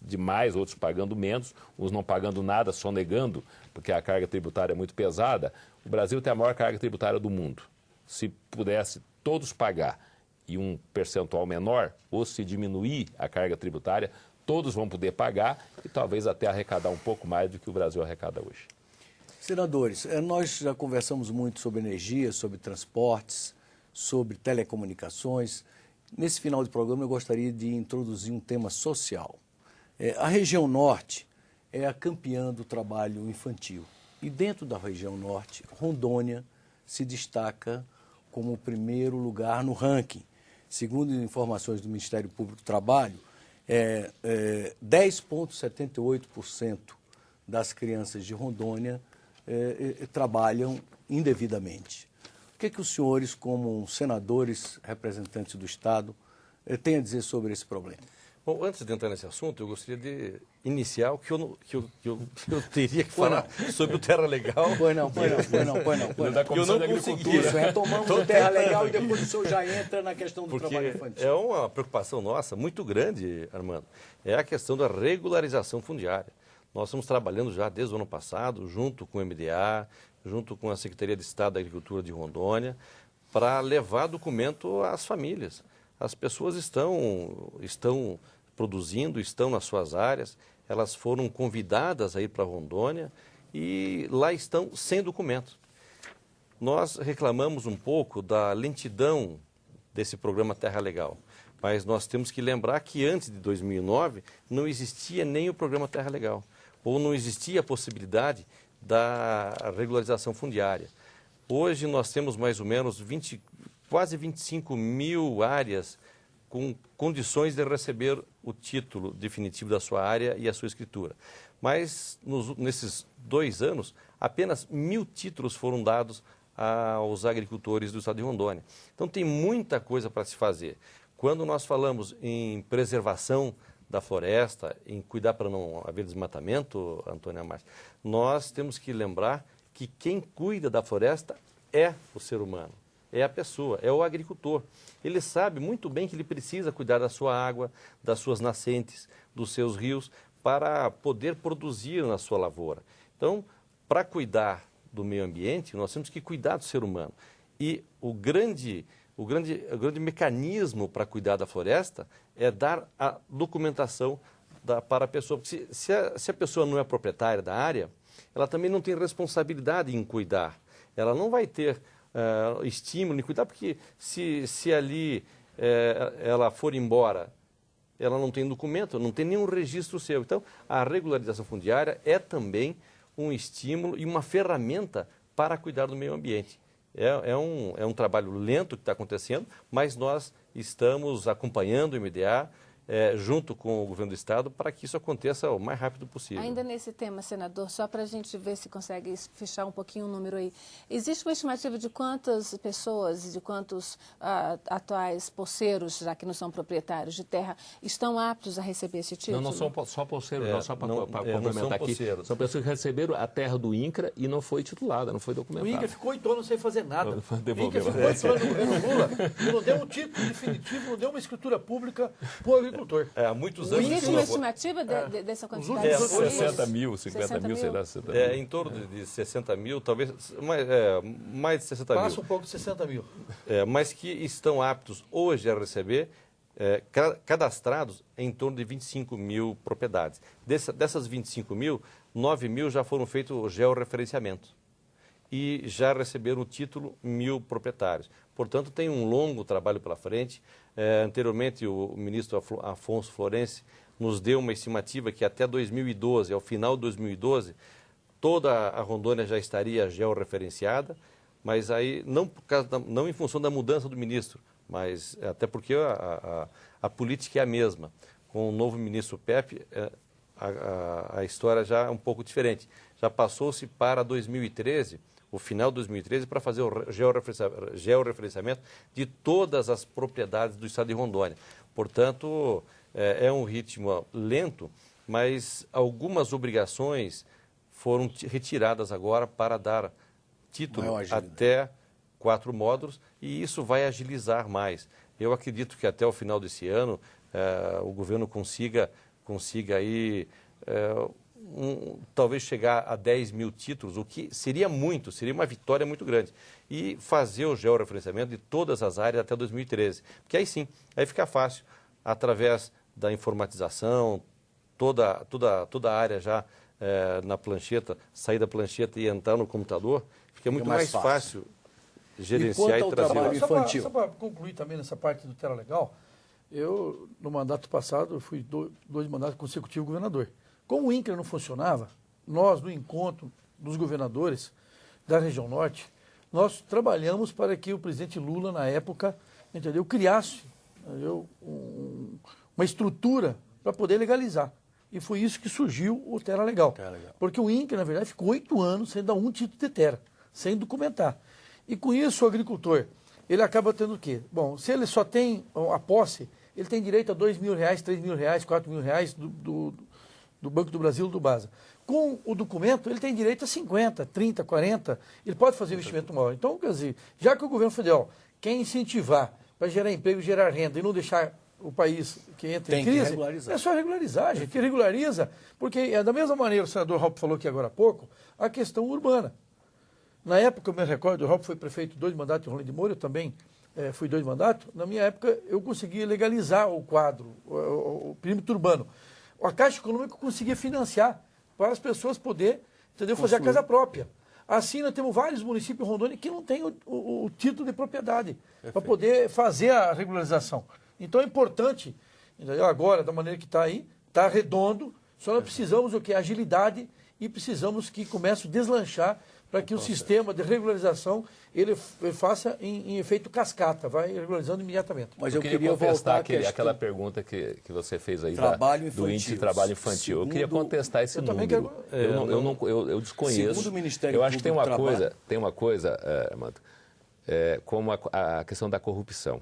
demais, outros pagando menos, uns não pagando nada, sonegando, porque a carga tributária é muito pesada. O Brasil tem a maior carga tributária do mundo. Se pudesse todos pagar e um percentual menor, ou se diminuir a carga tributária, todos vão poder pagar e talvez até arrecadar um pouco mais do que o Brasil arrecada hoje. Senadores, nós já conversamos muito sobre energia, sobre transportes, sobre telecomunicações. Nesse final de programa eu gostaria de introduzir um tema social. A região norte é a campeã do trabalho infantil. E dentro da região norte, Rondônia se destaca como o primeiro lugar no ranking. Segundo informações do Ministério Público do Trabalho, 10,78% das crianças de Rondônia trabalham indevidamente. O que os senhores, como senadores representantes do Estado, têm a dizer sobre esse problema? Bom, antes de entrar nesse assunto, eu gostaria de iniciar o que eu teria que falar sobre o Terra Legal. Pois não. Eu não consegui. Isso, retomamos o Terra Legal e depois o senhor já entra na questão do trabalho infantil. É uma preocupação nossa muito grande, Armando. É a questão da regularização fundiária. Nós estamos trabalhando já desde o ano passado, junto com o MDA, junto com a Secretaria de Estado da Agricultura de Rondônia, para levar documento às famílias. As pessoas estão produzindo, estão nas suas áreas, elas foram convidadas a ir para Rondônia e lá estão sem documento. Nós reclamamos um pouco da lentidão desse programa Terra Legal, mas nós temos que lembrar que antes de 2009 não existia nem o programa Terra Legal, ou não existia a possibilidade da regularização fundiária. Hoje nós temos mais ou menos quase 25 mil áreas com condições de receber o título definitivo da sua área e a sua escritura. Mas nesses 2 anos, apenas 1.000 títulos foram dados aos agricultores do estado de Rondônia. Então tem muita coisa para se fazer. Quando nós falamos em preservação da floresta, em cuidar para não haver desmatamento, Antônia Márcia, nós temos que lembrar que quem cuida da floresta é o ser humano, é a pessoa, é o agricultor. Ele sabe muito bem que ele precisa cuidar da sua água, das suas nascentes, dos seus rios, para poder produzir na sua lavoura. Então, para cuidar do meio ambiente, nós temos que cuidar do ser humano. E o grande mecanismo para cuidar da floresta é dar a documentação para a pessoa. Porque se a pessoa não é proprietária da área, ela também não tem responsabilidade em cuidar. Ela não vai ter estímulo em cuidar, porque se ali ela for embora, ela não tem documento, não tem nenhum registro seu. Então, a regularização fundiária é também um estímulo e uma ferramenta para cuidar do meio ambiente. É um trabalho lento que está acontecendo, mas nós estamos acompanhando o MDA, junto com o governo do estado, para que isso aconteça o mais rápido possível. Ainda nesse tema, senador, só para a gente ver se consegue fechar um pouquinho o número aí. Existe uma estimativa de quantas pessoas e de quantos atuais poceiros, já que não são proprietários de terra, estão aptos a receber esse título? Não são só poceiros, não, só para complementar aqui. Poceiros. São pessoas que receberam a terra do INCRA e não foi titulada, não foi documentada. O INCRA ficou 8 anos sem fazer nada. Devolveu. O INCRA ficou 8 anos no governo Lula e não deu um título definitivo, não deu uma escritura pública para o agricultor. Há muitos anos. Existe uma estimativa dessa quantidade? 60 mil, 50 mil, sei lá. 60 mil. Em torno de 60 mil, talvez mais de 60 mil. Passa um pouco de 60 mil. Mas que estão aptos hoje a receber, cadastrados em torno de 25 mil propriedades. Dessas 25 mil, 9 mil já foram feitos o georreferenciamento e já receberam o título 1.000 proprietários. Portanto, tem um longo trabalho pela frente. Anteriormente, o ministro Afonso Florencio nos deu uma estimativa que até 2012, ao final de 2012, toda a Rondônia já estaria georreferenciada, mas aí não em função da mudança do ministro, mas até porque a política é a mesma. Com o novo ministro Pepe, a história já é um pouco diferente. Já passou-se para 2013, o final de 2013, para fazer o georreferenciamento de todas as propriedades do estado de Rondônia. Portanto, é um ritmo lento, mas algumas obrigações foram retiradas agora para dar título até 4 módulos, e isso vai agilizar mais. Eu acredito que até o final desse ano o governo consiga aí talvez chegar a 10 mil títulos, o que seria muito, seria uma vitória muito grande. E fazer o georreferenciamento de todas as áreas até 2013. Porque aí sim, aí fica fácil, através da informatização, toda a área já na plancheta, sair da plancheta e entrar no computador, fica muito mais fácil gerenciar e trazer. Só para concluir também nessa parte do Terra Legal, eu, no mandato passado, eu fui 2 mandatos consecutivos governador. Como o INCRA não funcionava, nós, no encontro dos governadores da região norte, nós trabalhamos para que o presidente Lula, na época, entendeu, criasse, entendeu, uma estrutura para poder legalizar. E foi isso que surgiu o Terra Legal. Porque o INCRA, na verdade, ficou 8 anos sem dar um título de terra, sem documentar. E com isso o agricultor, ele acaba tendo o quê? Bom, se ele só tem a posse, ele tem direito a R$2.000, R$3.000, R$4.000 do Banco do Brasil, do BASA. Com o documento, ele tem direito a 50, 30, 40, ele pode fazer investimento maior. Então, quer dizer, já que o governo federal quer incentivar para gerar emprego, gerar renda e não deixar o país que entra em crise, é só regularizar, gente, regulariza, porque é da mesma maneira, o senador Raup falou aqui agora há pouco, a questão urbana. Na época, eu me recordo, o Raup foi prefeito 2 mandatos em Rolando de Moura, eu também fui 2 mandatos. Na minha época, eu consegui legalizar o quadro, o perímetro urbano. A Caixa Econômica conseguia financiar para as pessoas poderem, entendeu, fazer a casa própria. Assim, nós temos vários municípios em Rondônia que não têm o título de propriedade para poder fazer a regularização. Então é importante, entendeu? Agora, da maneira que está aí, está redondo, só nós precisamos o quê? Agilidade e precisamos que comece a deslanchar para que o sistema de regularização ele faça em efeito cascata, vai regularizando imediatamente. Mas eu queria voltar àquela pergunta que você fez aí do índice de trabalho infantil. Eu queria contestar esse número. Eu desconheço. Segundo o Ministério eu acho que tem uma coisa, Armando, como a questão da corrupção.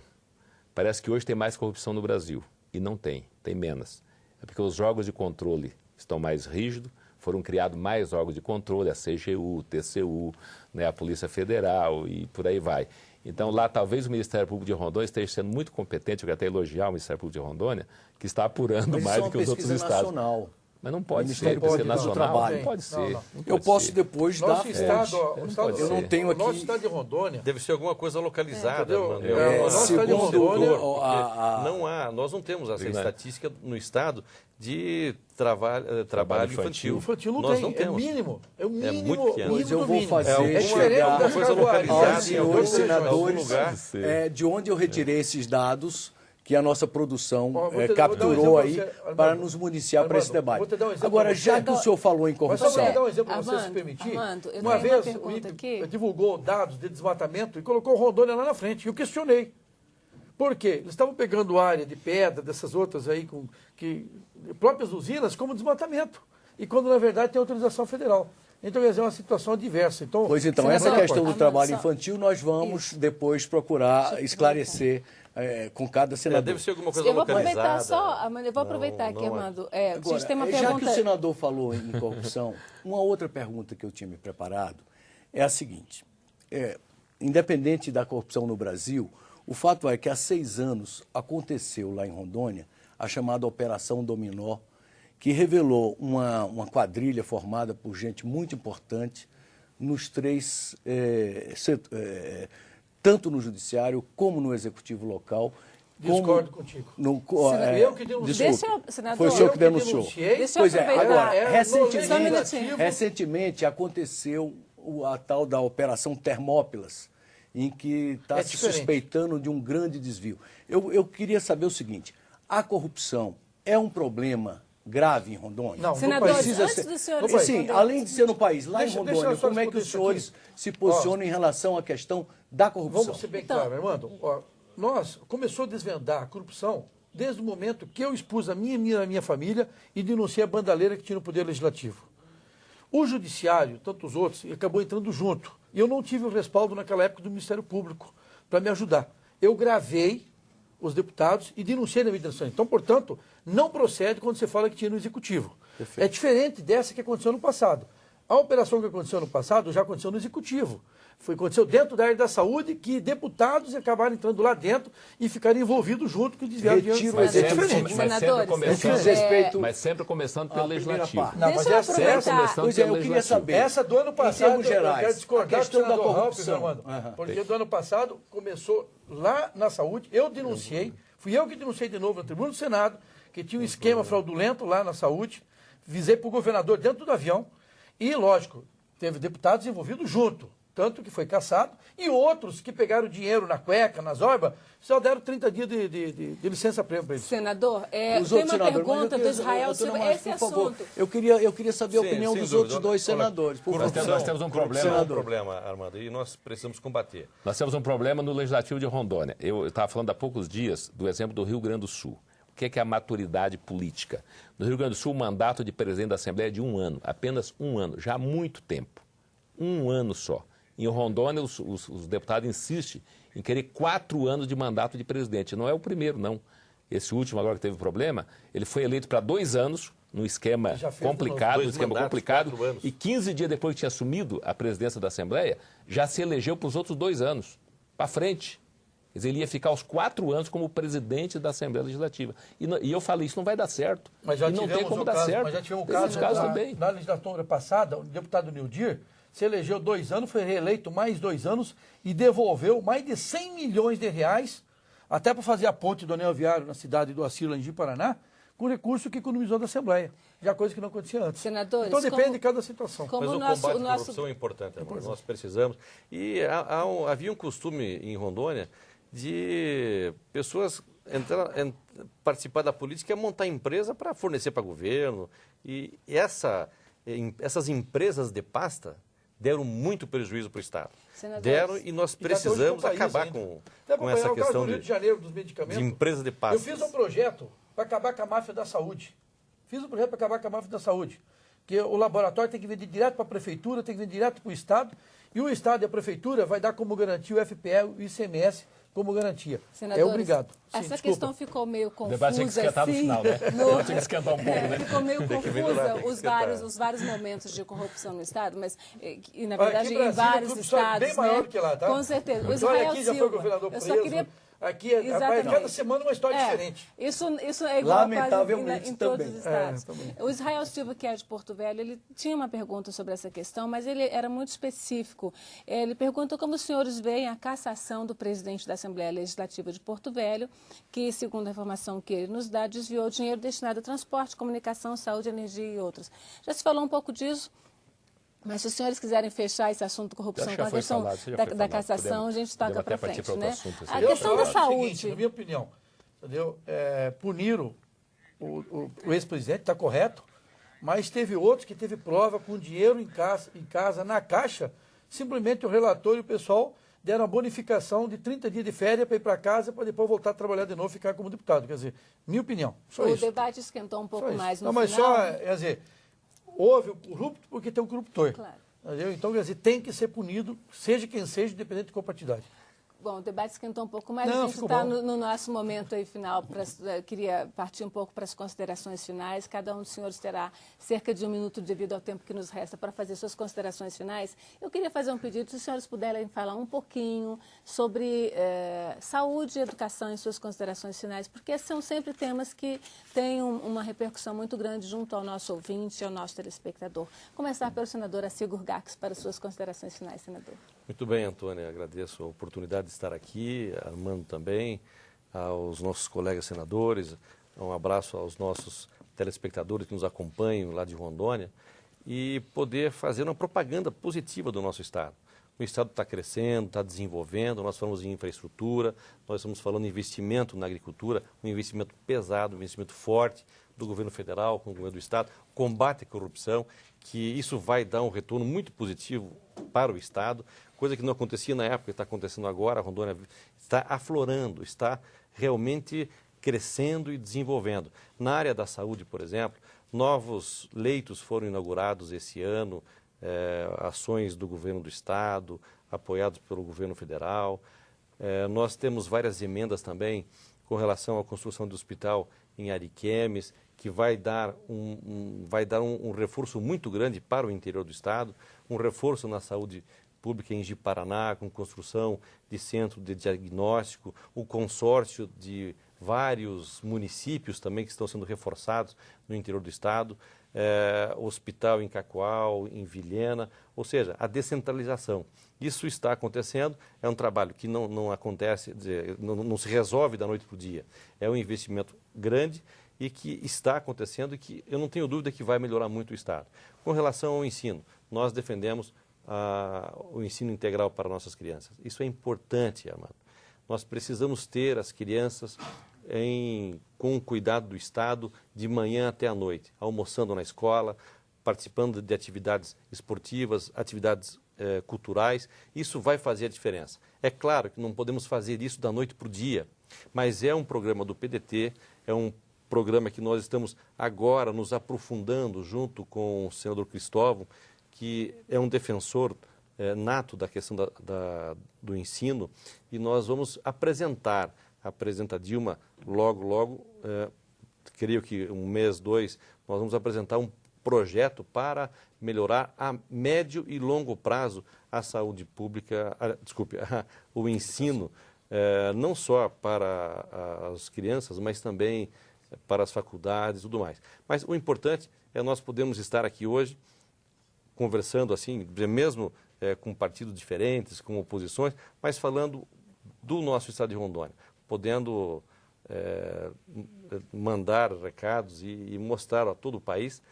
Parece que hoje tem mais corrupção no Brasil e não tem menos. É porque os jogos de controle estão mais rígidos. Foram criados mais órgãos de controle, a CGU, o TCU, né, a Polícia Federal e por aí vai. Então, lá, talvez o Ministério Público de Rondônia esteja sendo muito competente, eu quero até elogiar o Ministério Público de Rondônia, que está apurando mais do que os outros estados. Nacional. Mas não pode ser, pode ser nacional, não pode ser. Não. Eu posso depois dar... Nosso estado, eu não tenho aqui... Nosso estado de Rondônia... Deve ser alguma coisa localizada. Nosso estado de Rondônia... Nós não temos essa estatística no estado de trabalho infantil. Nós não temos. É muito pequeno. Mas eu vou fazer alguma coisa localizada em algum senadores de onde eu retirei esses dados que a nossa produção capturou aí para nos municiar para esse debate. Agora, já que o senhor falou em corrupção... Mas só dar um exemplo para você, se permitir. Uma vez o INPE divulgou dados de desmatamento e colocou Rondônia lá na frente. E eu questionei. Por quê? Eles estavam pegando área de pedra, dessas outras aí, próprias usinas, como desmatamento. E quando, na verdade, tem autorização federal. Então, quer dizer, é uma situação diversa. Então, essa questão do trabalho infantil, nós vamos depois procurar esclarecer com cada senador. Deve ser alguma coisa localizada. Eu vou aproveitar aqui, Armando. Agora, já que o senador falou em corrupção, uma outra pergunta que eu tinha me preparado é a seguinte. Independente da corrupção no Brasil, o fato é que há 6 anos aconteceu lá em Rondônia a chamada Operação Dominó, que revelou uma quadrilha formada por gente muito importante nos 3 tanto no judiciário como no executivo local. Discordo contigo. Eu que denunciei. Foi o senhor que denunciou. Pois agora, recentemente aconteceu a tal da Operação Termópilas, em que está se suspeitando de um grande desvio. Eu queria saber o seguinte, a corrupção é um problema grave em Rondônia? Não, senador, antes do senhor... Sim, além de ser no país, lá em Rondônia, como é que os senhores se posicionam em relação à questão da corrupção? Vamos ser bem claros, Armando. Nós começou a desvendar a corrupção desde o momento que eu expus a minha família e denunciei a bandalheira que tinha no Poder Legislativo. O Judiciário, tantos outros, acabou entrando junto. E eu não tive o respaldo naquela época do Ministério Público para me ajudar. Eu gravei os deputados e denunciei na mídia nacional. Então, portanto, não procede quando você fala que tinha no Executivo. Perfeito. É diferente dessa que aconteceu no passado. A operação que aconteceu no passado já aconteceu no Executivo. Aconteceu dentro da área da saúde, que deputados acabaram entrando lá dentro e ficaram envolvidos junto com o desviado de dinheiro. Mas sempre começando pelo Legislativo. Não, mas eu queria saber. Essa do ano passado, eu quero discordar da questão da corrupção. Porque do ano passado começou lá na saúde, eu denunciei, fui eu que denunciei de novo na tribuna do Senado, que tinha um esquema fraudulento lá na saúde, visei para o governador dentro do avião e, lógico, teve deputados envolvidos junto, tanto que foi cassado, e outros que pegaram dinheiro na cueca, nas orbas, só deram 30 dias de licença-prêmio para eles. Senador, tem uma pergunta do Israel sobre esse assunto. Eu queria saber a opinião dos outros dois senadores. Nós temos um problema, Armando, e nós precisamos combater. Nós temos um problema no Legislativo de Rondônia. Eu estava falando há poucos dias do exemplo do Rio Grande do Sul. O que é a maturidade política? No Rio Grande do Sul, o mandato de presidente da Assembleia é de 1 ano, apenas 1 ano, já há muito tempo. 1 ano só. Em Rondônia, os deputados insistem em querer 4 anos de mandato de presidente. Não é o primeiro, não. Esse último agora que teve problema, ele foi eleito para 2 anos, num esquema complicado, e 15 dias depois que tinha assumido a presidência da Assembleia, já se elegeu para os outros 2 anos, para frente. Quer dizer, ele ia ficar os 4 anos como presidente da Assembleia Legislativa. E eu falei, isso não vai dar certo. Mas já e não tem como dar certo. Mas já tivemos um caso também. Na legislatura passada, o deputado Nildir se elegeu 2 anos, foi reeleito mais 2 anos e devolveu mais de 100 milhões de reais, até para fazer a ponte do anel viário na cidade do Acilo, em Ji-Paraná, com recurso que economizou da Assembleia. Já coisa que não acontecia antes. Senadores, então depende de cada situação. Mas o combate à corrupção é importante, amor. Nós precisamos. E havia um costume em Rondônia de pessoas participar da política e montar empresa para fornecer para o governo. E essas empresas de pasta deram muito prejuízo para o Estado. Deram, e nós precisamos acabar com essa questão do Rio de Janeiro, dos medicamentos, de empresa de pasta. Eu fiz um projeto para acabar com a máfia da saúde. Que o laboratório tem que vir direto para a prefeitura, tem que vir direto para o Estado, e o Estado e a prefeitura vai dar como garantia o FPE e o ICMS como garantia. Senadores, é obrigado. Essa questão ficou meio confusa. O debate tinha que esquentar no final, né? Tinha que esquentar um pouco, né? Ficou meio confusa os vários momentos de corrupção no Estado, mas, e, na verdade, em vários estados. É bem maior que lá, tá? Com certeza. O Israel aqui já foi governador preso. Eu só queria... Aqui, cada semana uma história diferente. Isso é igual lamentavelmente em todos os estados. O Israel Silva, que é de Porto Velho, ele tinha uma pergunta sobre essa questão, mas ele era muito específico. Ele perguntou como os senhores veem a cassação do presidente da Assembleia Legislativa de Porto Velho, que, segundo a informação que ele nos dá, desviou dinheiro destinado a transporte, comunicação, saúde, energia e outros. Já se falou um pouco disso. Mas se os senhores quiserem fechar esse assunto de corrupção com a questão da cassação, a gente toca para frente, né? A questão da saúde. Seguinte, na minha opinião, entendeu? Puniram o ex-presidente, está correto, mas teve outros que teve prova com dinheiro em casa, na caixa, simplesmente o relator e o pessoal deram a bonificação de 30 dias de férias para ir para casa para depois voltar a trabalhar de novo e ficar como deputado. Quer dizer, minha opinião, só isso. O debate esquentou um pouco mais no final. Mas só, quer dizer... Houve o corrupto porque tem um corruptor. Claro. Então, quer dizer, tem que ser punido, seja quem seja, independente de compartilidade. Bom, o debate esquentou um pouco mais. A gente está no nosso momento aí final. Queria partir um pouco para as considerações finais. Cada um dos senhores terá cerca de 1 minuto devido ao tempo que nos resta para fazer suas considerações finais. Eu queria fazer um pedido, se os senhores puderem falar um pouquinho sobre saúde e educação em suas considerações finais, porque são sempre temas que têm uma repercussão muito grande junto ao nosso ouvinte e ao nosso telespectador. Começar pelo senador Assigur Gax para suas considerações finais, senador. Muito bem, Antônia, agradeço a oportunidade de estar aqui, Armando também, aos nossos colegas senadores, um abraço aos nossos telespectadores que nos acompanham lá de Rondônia e poder fazer uma propaganda positiva do nosso Estado. O Estado está crescendo, está desenvolvendo, nós falamos em infraestrutura, nós estamos falando em investimento na agricultura, um investimento pesado, um investimento forte do governo federal com o governo do Estado, combate à corrupção, que isso vai dar um retorno muito positivo para o Estado, coisa que não acontecia na época, está acontecendo agora, a Rondônia está aflorando, está realmente crescendo e desenvolvendo. Na área da saúde, por exemplo, novos leitos foram inaugurados esse ano, ações do governo do Estado, apoiados pelo governo federal. Nós temos várias emendas também com relação à construção do hospital em Ariquemes, que vai dar um reforço muito grande para o interior do Estado, um reforço na saúde pública em Ji-Paraná, com construção de centro de diagnóstico, o consórcio de vários municípios também que estão sendo reforçados no interior do Estado. hospital em Cacoal, em Vilhena, ou seja, a descentralização. Isso está acontecendo, é um trabalho que não acontece, não se resolve da noite para o dia. É um investimento grande e que está acontecendo e que eu não tenho dúvida que vai melhorar muito o Estado. Com relação ao ensino, nós defendemos o ensino integral para nossas crianças. Isso é importante, Armando. Nós precisamos ter as crianças com o cuidado do Estado de manhã até à noite, almoçando na escola, participando de atividades esportivas, atividades culturais. Isso vai fazer a diferença. É claro que não podemos fazer isso da noite para o dia, mas é um programa do PDT, é um programa que nós estamos agora nos aprofundando junto com o senador Cristóvão, que é um defensor nato da questão do ensino, e nós vamos apresenta Dilma logo, creio que um mês, 2, nós vamos apresentar um projeto para melhorar a médio e longo prazo a saúde pública, o ensino, não só para as crianças, mas também para as faculdades e tudo mais. Mas o importante é nós podermos estar aqui hoje conversando assim, mesmo com partidos diferentes, com oposições, mas falando do nosso estado de Rondônia, podendo mandar recados e mostrar a todo o país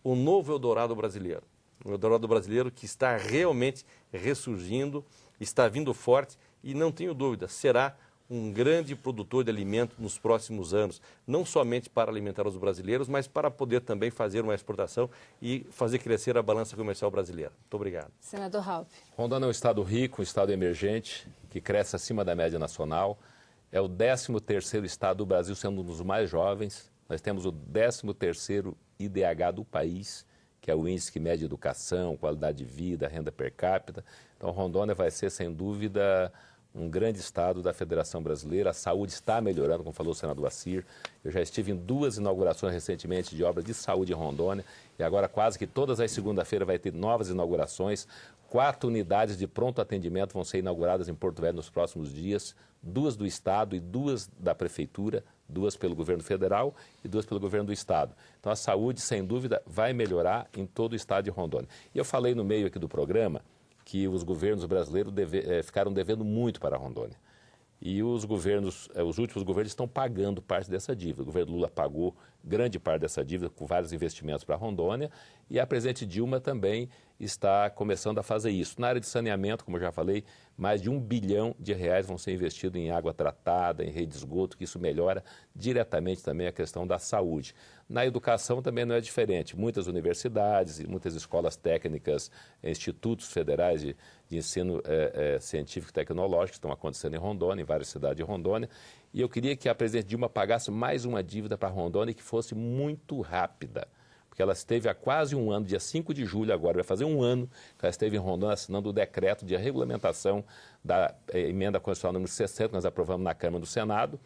o novo Eldorado brasileiro. O Eldorado brasileiro que está realmente ressurgindo, está vindo forte e, não tenho dúvida, será um grande produtor de alimento nos próximos anos, não somente para alimentar os brasileiros, mas para poder também fazer uma exportação e fazer crescer a balança comercial brasileira. Muito obrigado. Senador Raupp. Rondônia é um estado rico, um estado emergente, que cresce acima da média nacional. É o 13º estado do Brasil, sendo um dos mais jovens. Nós temos o 13º IDH do país, que é o índice que mede educação, qualidade de vida, renda per capita. Então, Rondônia vai ser, sem dúvida, um grande estado da Federação Brasileira. A saúde está melhorando, como falou o senador Assir. Eu já estive em 2 inaugurações recentemente de obras de saúde em Rondônia, e agora quase que todas as segunda-feiras vai ter novas inaugurações. 4 unidades de pronto atendimento vão ser inauguradas em Porto Velho nos próximos dias, 2 do Estado e 2 da Prefeitura, 2 pelo governo federal e 2 pelo governo do Estado. Então a saúde, sem dúvida, vai melhorar em todo o estado de Rondônia. E eu falei no meio aqui do programa que os governos brasileiros ficaram devendo muito para a Rondônia. E os últimos governos estão pagando parte dessa dívida. O governo Lula pagou grande parte dessa dívida com vários investimentos para a Rondônia, e a presidente Dilma também está começando a fazer isso. Na área de saneamento, como eu já falei, mais de R$1 bilhão vão ser investidos em água tratada, em rede de esgoto, que isso melhora diretamente também a questão da saúde. Na educação também não é diferente. Muitas universidades e muitas escolas técnicas, institutos federais de ensino científico e tecnológico estão acontecendo em Rondônia, em várias cidades de Rondônia. E eu queria que a presidente Dilma pagasse mais uma dívida para Rondônia e que fosse muito rápida. Porque ela esteve há quase um ano, dia 5 de julho agora, vai fazer um ano que ela esteve em Rondônia assinando o decreto de regulamentação da emenda constitucional número 60, que nós aprovamos na Câmara do Senado,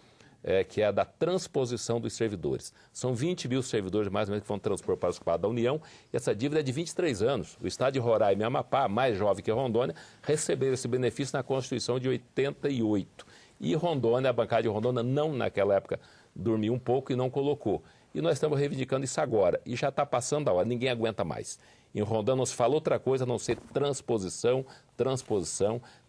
que é a da transposição dos servidores. São 20 mil servidores, mais ou menos, que vão transpor para os quadros da União, e essa dívida é de 23 anos. O estado de Roraima e Amapá, mais jovem que Rondônia, receberam esse benefício na Constituição de 88. E Rondônia, a bancada de Rondônia, não naquela época dormiu um pouco e não colocou. E nós estamos reivindicando isso agora. E já está passando a hora, ninguém aguenta mais. Em Rondônia não se fala outra coisa a não ser transposição.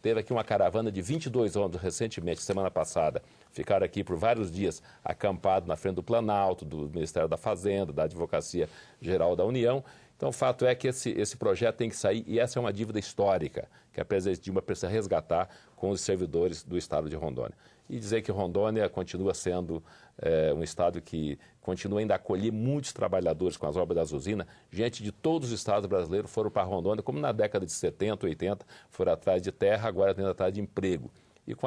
Teve aqui uma caravana de 22 homens recentemente, semana passada. Ficaram aqui por vários dias acampados na frente do Planalto, do Ministério da Fazenda, da Advocacia Geral da União. Então, o fato é que esse projeto tem que sair, e essa é uma dívida histórica que a presidente Dilma precisa resgatar com os servidores do estado de Rondônia. E dizer que Rondônia continua sendo um estado que continua ainda a acolher muitos trabalhadores com as obras das usinas. Gente de todos os estados brasileiros foram para Rondônia, como na década de 70, 80, foram atrás de terra, agora estão atrás de emprego. E com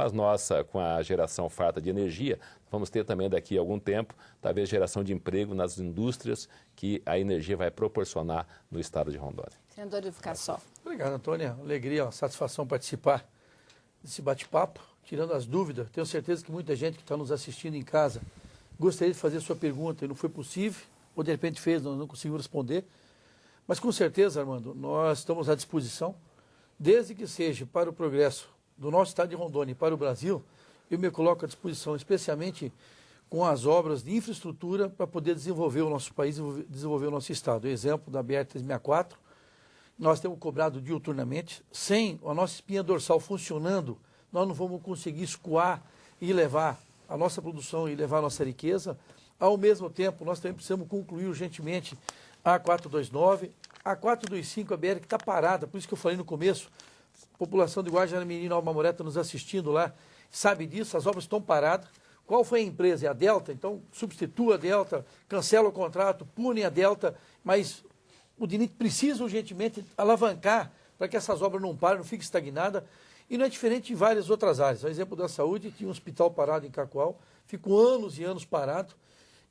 a geração farta de energia, vamos ter também daqui a algum tempo, talvez geração de emprego nas indústrias que a energia vai proporcionar no estado de Rondônia. Senador Ivo Cassol. Obrigado, Antônia. Alegria, uma satisfação participar desse bate-papo, tirando as dúvidas. Tenho certeza que muita gente que está nos assistindo em casa gostaria de fazer sua pergunta e não foi possível, ou de repente fez, não conseguiu responder. Mas com certeza, Armando, nós estamos à disposição, desde que seja para o progresso do nosso estado de Rondônia e para o Brasil, eu me coloco à disposição, especialmente com as obras de infraestrutura para poder desenvolver o nosso país, desenvolver o nosso estado. O exemplo da BR-364, nós temos cobrado diuturnamente. Sem a nossa espinha dorsal funcionando, nós não vamos conseguir escoar e levar a nossa produção e levar a nossa riqueza. Ao mesmo tempo, nós também precisamos concluir urgentemente a 429, a 425, a BR que está parada, por isso que eu falei no começo, a população de Guajará-Mirim, Nova Mamoré está nos assistindo lá, sabe disso, as obras estão paradas. Qual foi a empresa? É a Delta, então substitua a Delta, cancela o contrato, pune a Delta, mas o DINIT precisa urgentemente alavancar para que essas obras não parem, não fiquem estagnadas, e não é diferente em várias outras áreas. O exemplo da saúde, tinha um hospital parado em Cacoal, ficou anos e anos parado,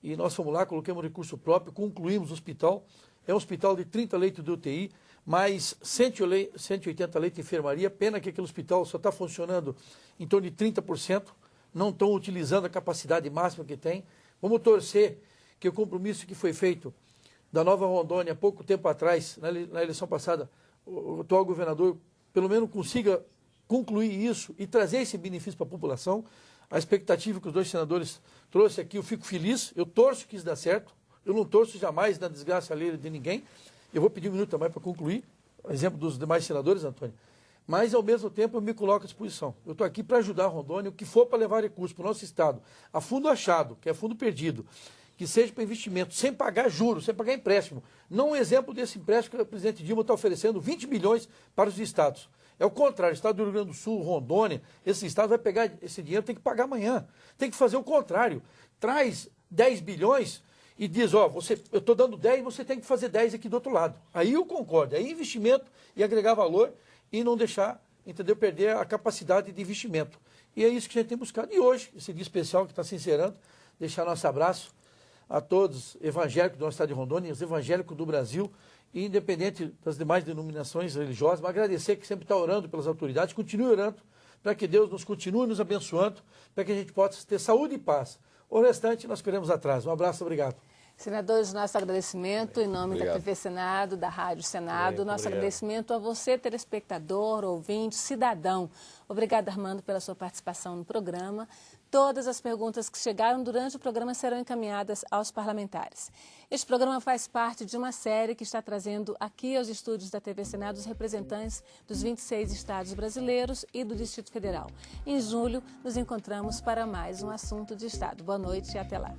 e nós fomos lá, colocamos recurso próprio, concluímos o hospital. É um hospital de 30 leitos de UTI, mais 180 leitos de enfermaria. Pena que aquele hospital só está funcionando em torno de 30%, não estão utilizando a capacidade máxima que tem. Vamos torcer que o compromisso que foi feito da Nova Rondônia, há pouco tempo atrás, na eleição passada, o atual governador, pelo menos consiga concluir isso e trazer esse benefício para a população. A expectativa que os dois senadores trouxeram aqui, eu fico feliz, eu torço que isso dê certo, eu não torço jamais na desgraça alheia de ninguém. Eu vou pedir um minuto também para concluir, exemplo dos demais senadores, Antônio, mas ao mesmo tempo eu me coloco à disposição. Eu estou aqui para ajudar a Rondônia, o que for para levar recursos para o nosso estado, a fundo achado, que é fundo perdido, que seja para investimento, sem pagar juros, sem pagar empréstimo. Não um exemplo desse empréstimo que o presidente Dilma está oferecendo 20 milhões para os estados. É o contrário, o estado do Rio Grande do Sul, Rondônia, esse estado vai pegar esse dinheiro, tem que pagar amanhã. Tem que fazer o contrário. Traz 10 bilhões e diz, ó, eu estou dando 10, você tem que fazer 10 aqui do outro lado. Aí eu concordo, aí investimento e agregar valor e não deixar, entendeu, perder a capacidade de investimento. E é isso que a gente tem buscado. E hoje, esse dia especial que está se encerrando, deixar nosso abraço a todos evangélicos do nosso estado de Rondônia, os evangélicos do Brasil, e independente das demais denominações religiosas, mas agradecer que sempre está orando pelas autoridades, continue orando, para que Deus nos continue nos abençoando, para que a gente possa ter saúde e paz. O restante nós queremos atrás. Um abraço, obrigado. Senadores, nosso agradecimento em nome da TV Senado, da Rádio Senado, nosso agradecimento a você, telespectador, ouvinte, cidadão. Obrigada, Armando, pela sua participação no programa. Todas as perguntas que chegaram durante o programa serão encaminhadas aos parlamentares. Este programa faz parte de uma série que está trazendo aqui aos estúdios da TV Senado os representantes dos 26 estados brasileiros e do Distrito Federal. Em julho, nos encontramos para mais um assunto de Estado. Boa noite e até lá.